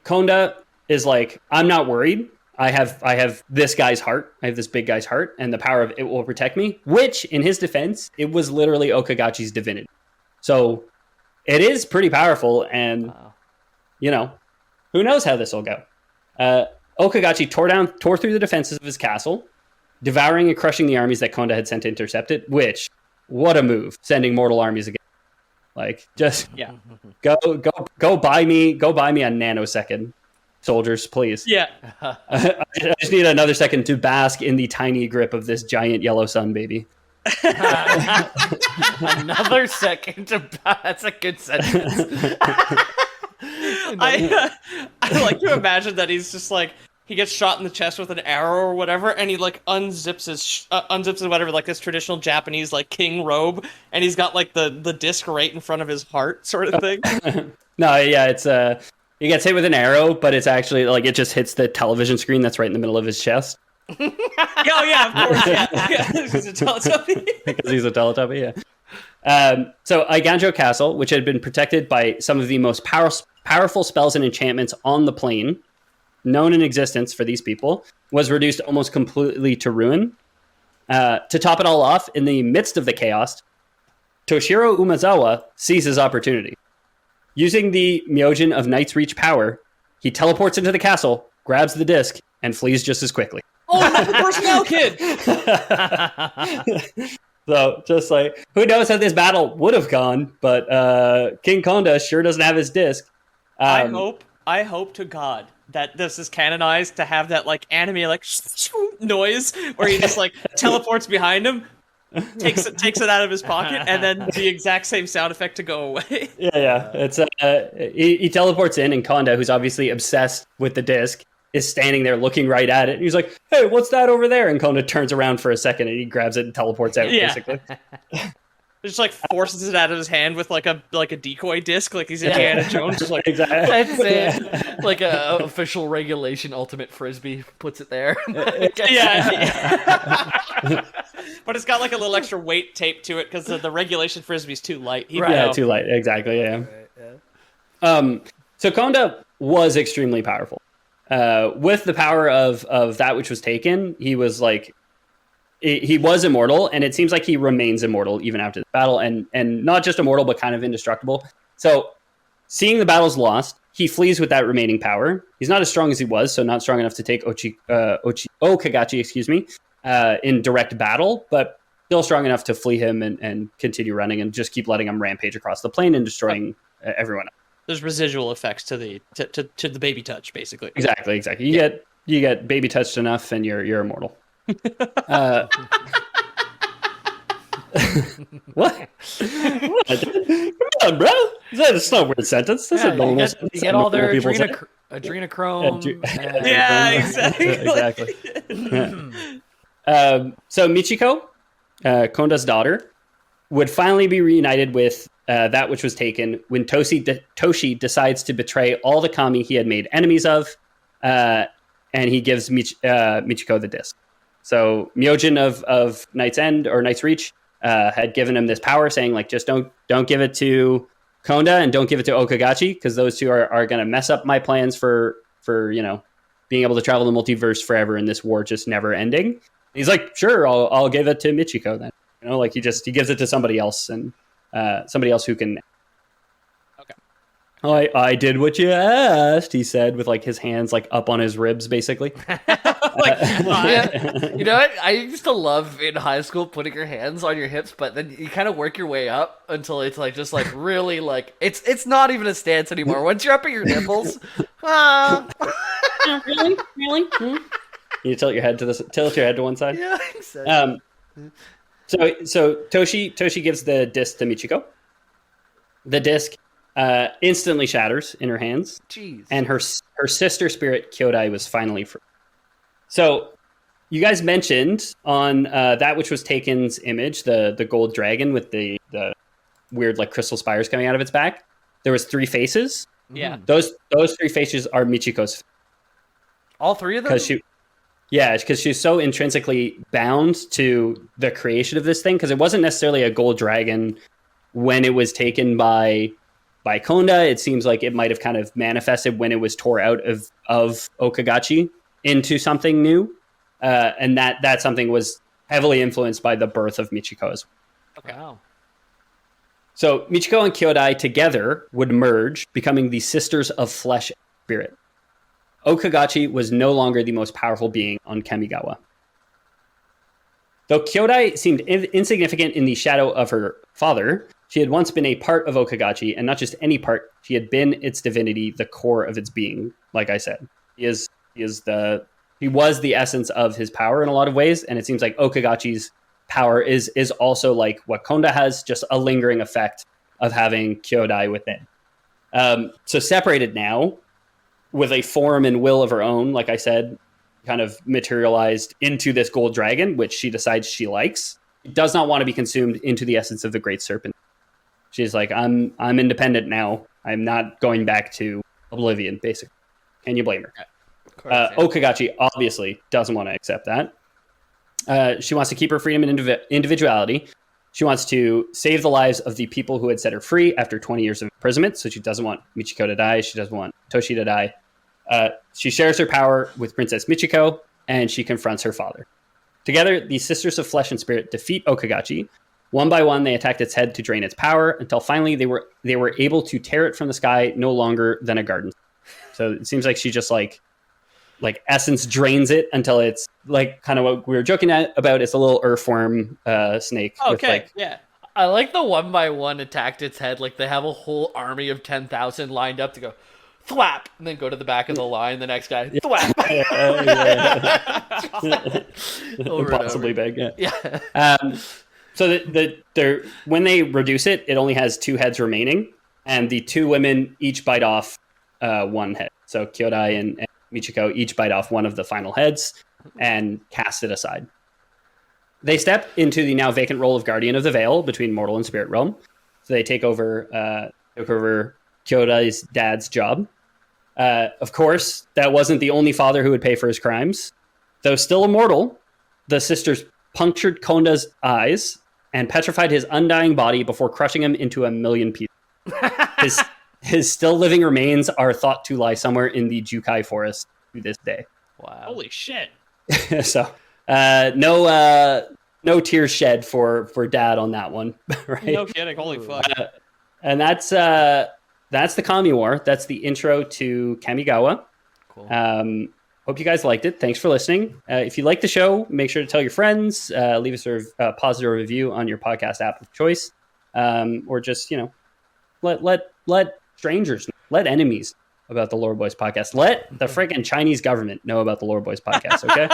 Konda is like, I'm not worried. I have this guy's heart. I have this big guy's heart, and the power of it will protect me. Which, in his defense, it was literally Okagachi's divinity. So it is pretty powerful, and who knows how this will go. Okagachi tore through the defenses of his castle, devouring and crushing the armies that Konda had sent to intercept it. Which, what a move! Sending mortal armies again. Like, just go buy me a nanosecond. Soldiers, please. Yeah. I just need another second to bask in the tiny grip of this giant yellow sun, baby. Another second to bask. That's a good sentence. I like to imagine that he's just like, he gets shot in the chest with an arrow or whatever, and he like unzips his whatever, like this traditional Japanese like king robe, and he's got like the disc right in front of his heart, sort of thing. No, yeah, it's he gets hit with an arrow, but it's actually like it just hits the television screen that's right in the middle of his chest. Oh yeah, of course, yeah. He's a Teletubby. Because he's a Teletubby, yeah. So Eiganjo Castle, which had been protected by some of the most powerful spells and enchantments on the plane known in existence for these people, was reduced almost completely to ruin. To top it all off, in the midst of the chaos, Toshiro Umazawa sees his opportunity. Using the Myojin of Night's Reach power, he teleports into the castle, grabs the disc, and flees just as quickly. Oh, not the personnel kid! So just like, who knows how this battle would have gone, but King Konda sure doesn't have his disc. I hope to God that this is canonized to have that like anime like noise where he just like teleports behind him, takes it out of his pocket, and then the exact same sound effect to go away. Yeah. It's he teleports in, and Konda, who's obviously obsessed with the disc, is standing there looking right at it. And he's like, "Hey, what's that over there?" And Konda turns around for a second, and he grabs it and teleports out. Yeah. Basically, Just like forces it out of his hand with like a decoy disc, like he's Indiana Jones. Just like exactly. That's it. Like a official regulation ultimate frisbee puts it there. yeah. But it's got like a little extra weight taped to it because the regulation frisbee's too light. Yeah, too light. Exactly. Yeah. Right, So Konda was extremely powerful. With the power of that which was taken, he was like, he was immortal, and it seems like he remains immortal even after the battle, and not just immortal, but kind of indestructible. So seeing the battles lost, he flees with that remaining power. He's not as strong as he was, so not strong enough to take Okagachi, in direct battle, but still strong enough to flee him and continue running and just keep letting him rampage across the plane and destroying everyone else. There's residual effects to the baby touch, basically. Exactly. You get baby touched enough, and you're immortal. What? Come on, bro. That's not a weird sentence. That's a normal sentence. You get all their adrenochrome. Yeah, exactly. So Michiko, Konda's daughter, would finally be reunited with that which was taken when Toshi decides to betray all the kami he had made enemies of, and he gives Michiko the disc. So Myojin of Night's End or Night's Reach had given him this power, saying like, just don't give it to Konda and don't give it to Okagachi, because those two are going to mess up my plans for being able to travel the multiverse forever and this war just never ending. And he's like, sure, I'll give it to Michiko then. Like he gives it to somebody else, and somebody else who can. Okay. I did what you asked, he said, with like his hands like up on his ribs, basically. Yeah. You know what? I used to love in high school putting your hands on your hips, but then you kind of work your way up until it's like just like really like it's not even a stance anymore. Once you're up at your nipples, really. You tilt your head to one side. Yeah, exactly. So Toshi gives the disc to Michiko. The disc instantly shatters in her hands. Jeez. And her sister spirit Kyodai was finally free. So you guys mentioned on that which was taken's image, the gold dragon with the weird like crystal spires coming out of its back. There was 3 faces. Yeah. Those 3 faces are Michiko's. All 3 of them? Because she's so intrinsically bound to the creation of this thing, because it wasn't necessarily a gold dragon when it was taken by Konda. It seems like it might have kind of manifested when it was tore out of Okagachi into something new, and that something was heavily influenced by the birth of Michiko as well. Okay. Wow. So Michiko and Kyodai together would merge, becoming the Sisters of Flesh and Spirit. Okagachi was no longer the most powerful being on Kamigawa. Though Kyodai seemed insignificant in the shadow of her father, she had once been a part of Okagachi, and not just any part. She had been its divinity, the core of its being. Like I said, he was the essence of his power in a lot of ways, and it seems like Okagachi's power is also like what Konda has, just a lingering effect of having Kyodai within. So separated now, with a form and will of her own, like I said, kind of materialized into this gold dragon, which she decides she likes. She does not want to be consumed into the essence of the great serpent. She's like, I'm independent now. I'm not going back to oblivion, basically. Can you blame her? Okagachi obviously doesn't want to accept that. She wants to keep her freedom and individuality. She wants to save the lives of the people who had set her free after 20 years of imprisonment. So she doesn't want Michiko to die. She doesn't want Toshi to die. She shares her power with Princess Michiko, and she confronts her father. Together, the Sisters of Flesh and Spirit defeat Okagachi. One by one, they attacked its head to drain its power, until finally they were able to tear it from the sky no longer than a garden. So it seems like she just like like essence drains it until it's like kind of what we were joking about. It's a little earthworm snake. Okay, with, like, yeah. I like the 1x1 attacked its head. Like they have a whole army of 10,000 lined up to go thwap, and then go to the back of the line. The next guy thwap. Over and possibly over. big. Yeah. So when they reduce it, it only has 2 heads remaining, and the 2 women each bite off 1 head. So Kyodai and Michiko each bite off 1 of the final heads and cast it aside. They step into the now vacant role of Guardian of the Veil between mortal and spirit realm. So they took over Kyodai's dad's job. Of course, that wasn't the only father who would pay for his crimes. Though still immortal, the sisters punctured Konda's eyes and petrified his undying body before crushing him into a million pieces. His still living remains are thought to lie somewhere in the Jukai forest to this day. Wow. Holy shit. So no tears shed for dad on that one, right? No kidding. Holy fuck. And that's the Kami War. That's the intro to Kamigawa. Cool. Hope you guys liked it. Thanks for listening. If you like the show, make sure to tell your friends. Leave us a positive review on your podcast app of choice, or just let strangers, let enemies about the Lore Boys podcast. Let the freaking Chinese government know about the Lore Boys podcast. Okay.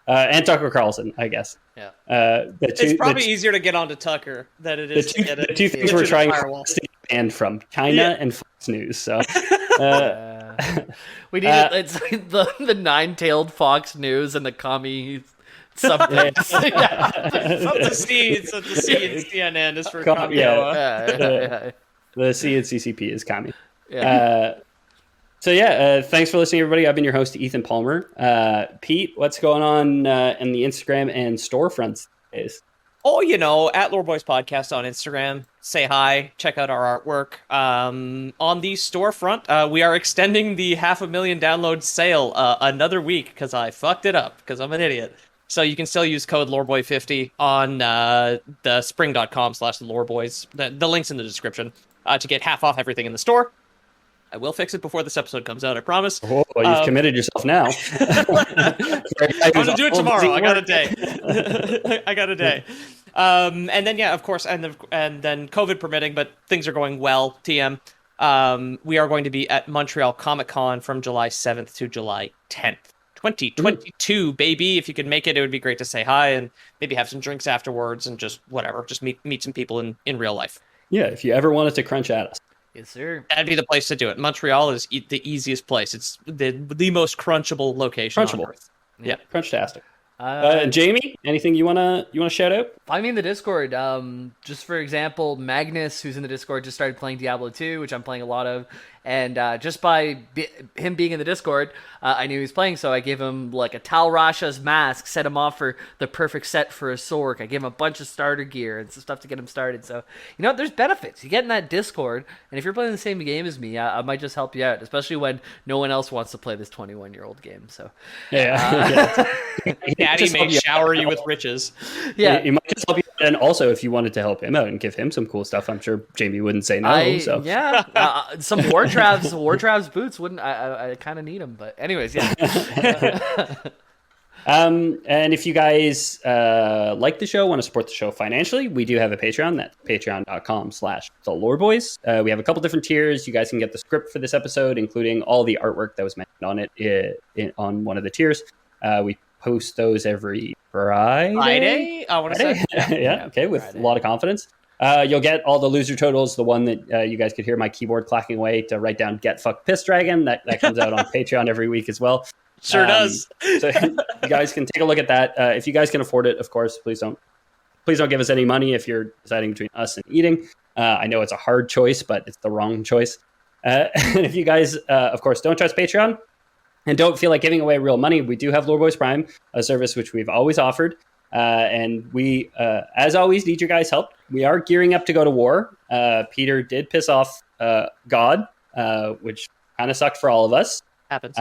And Tucker Carlson, I guess. Yeah. It's probably easier to get onto Tucker than it is to get the 2 things we're trying to get banned from: China and Fox News. So we need it's like the 9-tailed Fox News and the commie something. The C in CNN is for Kamigawa. The C in CCP is Kami. Yeah. Thanks for listening, everybody. I've been your host, Ethan Palmer. Pete, what's going on in the Instagram and storefronts days? Oh, at Lore Boys Podcast on Instagram. Say hi. Check out our artwork. On the storefront, we are extending the 500,000 download sale another week because I fucked it up because I'm an idiot. So you can still use code LoreBoy50 on the spring.com/LoreBoys. The link's in the description to get half off everything in the store. I will fix it before this episode comes out, I promise. Oh, you've committed yourself now. I'm going to do it tomorrow. I got a day. And then, of course, and then COVID permitting, but things are going well, TM. We are going to be at Montreal Comic Con from July 7th to July 10th. 2022, baby. If you could make it, it would be great to say hi and maybe have some drinks afterwards and just whatever. Just meet some people in real life. Yeah, if you ever wanted to crunch at us. Yes, sir. That'd be the place to do it. Montreal is the easiest place. It's the most crunchable location on Earth. Yeah, crunchtastic. Jamie, anything you wanna shout out? Find me in the Discord. Just for example, Magnus, who's in the Discord, just started playing Diablo 2, which I'm playing a lot of. And just by him being in the Discord, I knew he was playing, so I gave him like a Tal Rasha's mask, set him off for the perfect set for his sword. I gave him a bunch of starter gear and some stuff to get him started. So, there's benefits. You get in that Discord, and if you're playing the same game as me, I might just help you out, especially when no one else wants to play this 21-year-old game. So, Daddy may shower you with riches. Yeah. He might just help you. And also, if you wanted to help him out and give him some cool stuff, I'm sure Jamie wouldn't say no. Some Wartrav's boots wouldn't. I kind of need them, but anyways, yeah. And if you guys like the show, want to support the show financially, we do have a Patreon. That's patreon.com/theloreboys. We have a couple different tiers. You guys can get the script for this episode, including all the artwork that was mentioned on it on one of the tiers. We post those every Friday. I want to say. Okay, with Friday. A lot of confidence. You'll get all the loser totals, the one that you guys could hear my keyboard clacking away to write down Get Fucked Piss Dragon. That comes out on Patreon every week as well. Sure does. So you guys can take a look at that. If you guys can afford it, of course, please don't give us any money if you're deciding between us and eating. I know it's a hard choice, but it's the wrong choice. And if you guys, of course, don't trust Patreon and don't feel like giving away real money, we do have Lore Boys Prime, a service which we've always offered. And we, as always, need your guys' help. We are gearing up to go to war. Peter did piss off God, which kind of sucked for all of us. Happens.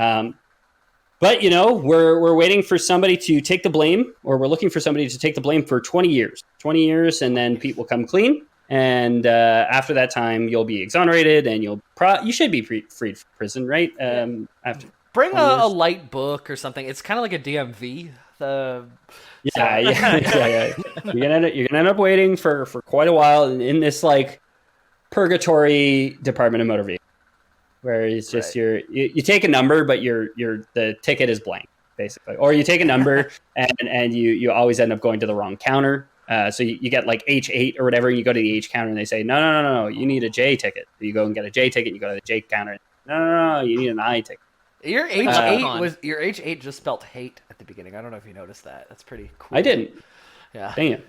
But, we're waiting for somebody to take the blame, or we're looking for somebody to take the blame for 20 years. 20 years, and then Pete will come clean. And after that time, you'll be exonerated, and you should be freed from prison, right? After Bring a light book or something. It's kind of like a DMV. Yeah. You're gonna end up waiting for quite a while in this like purgatory department of motor vehicle, where it's just you take a number, but the ticket is blank basically, or you take a number and you always end up going to the wrong counter. So you get like H8 or whatever, and you go to the H counter and they say no, you need a J ticket. So you go and get a J ticket. And you go to the J counter. No, you need an I ticket. Your H8 just spelt hate at the beginning. I don't know if you noticed that. That's pretty cool. I didn't. Yeah. Dang it.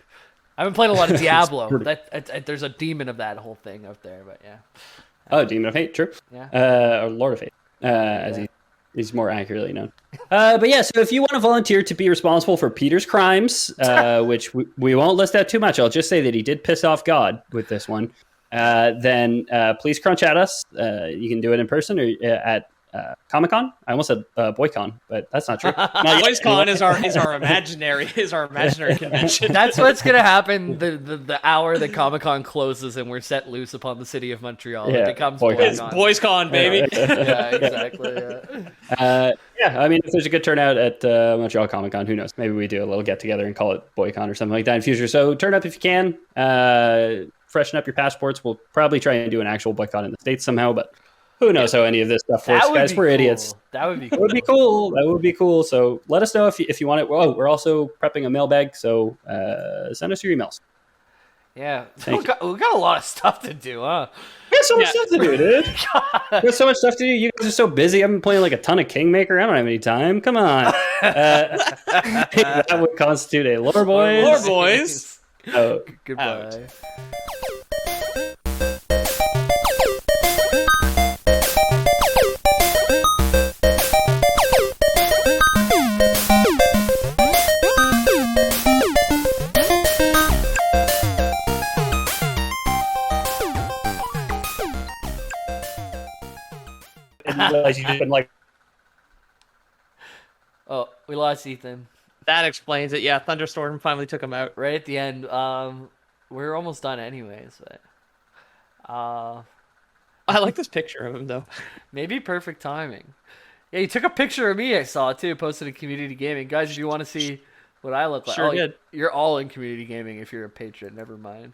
I've been playing a lot of Diablo. There's a demon of that whole thing out there, but yeah. Oh, Demon of Hate, true. Yeah. Or Lord of Hate, as he's more accurately known. But yeah, so if you want to volunteer to be responsible for Peter's crimes, which we won't list out too much, I'll just say that he did piss off God with this one. Then please crunch at us. You can do it in person or at Comic-Con. I almost said BoyCon, but that's not true. BoysCon is our imaginary convention. That's what's gonna happen the hour that Comic-Con closes and we're set loose upon the city of Montreal. It becomes It's BoysCon, baby. Yeah, exactly. Yeah, I mean, if there's a good turnout at Montreal Comic-Con, who knows? Maybe we do a little get together and call it BoyCon or something like that in the future. So turn up if you can. Freshen up your passports. We'll probably try and do an actual BoyCon in the States somehow, but who knows how any of this stuff works, guys? We're idiots. That would be cool. That would be cool. So let us know if you want it. Oh, we're also prepping a mailbag, so send us your emails. Yeah. We got a lot of stuff to do, huh? We got so much stuff to do, dude. We got so much stuff to do. You guys are so busy. I've been playing like a ton of Kingmaker. I don't have any time. Come on. That would constitute a Lore Boys. Lore Boys. Oh, goodbye. Out. Oh, we lost Ethan. That explains it. Yeah, Thunderstorm finally took him out. Right at the end. We're almost done anyways, but I like this picture of him though. Maybe perfect timing. Yeah, you took a picture of me, I saw too, posted in Community Gaming. Guys, if you want to see what I look like. Sure did. You're all in Community Gaming if you're a patron, never mind.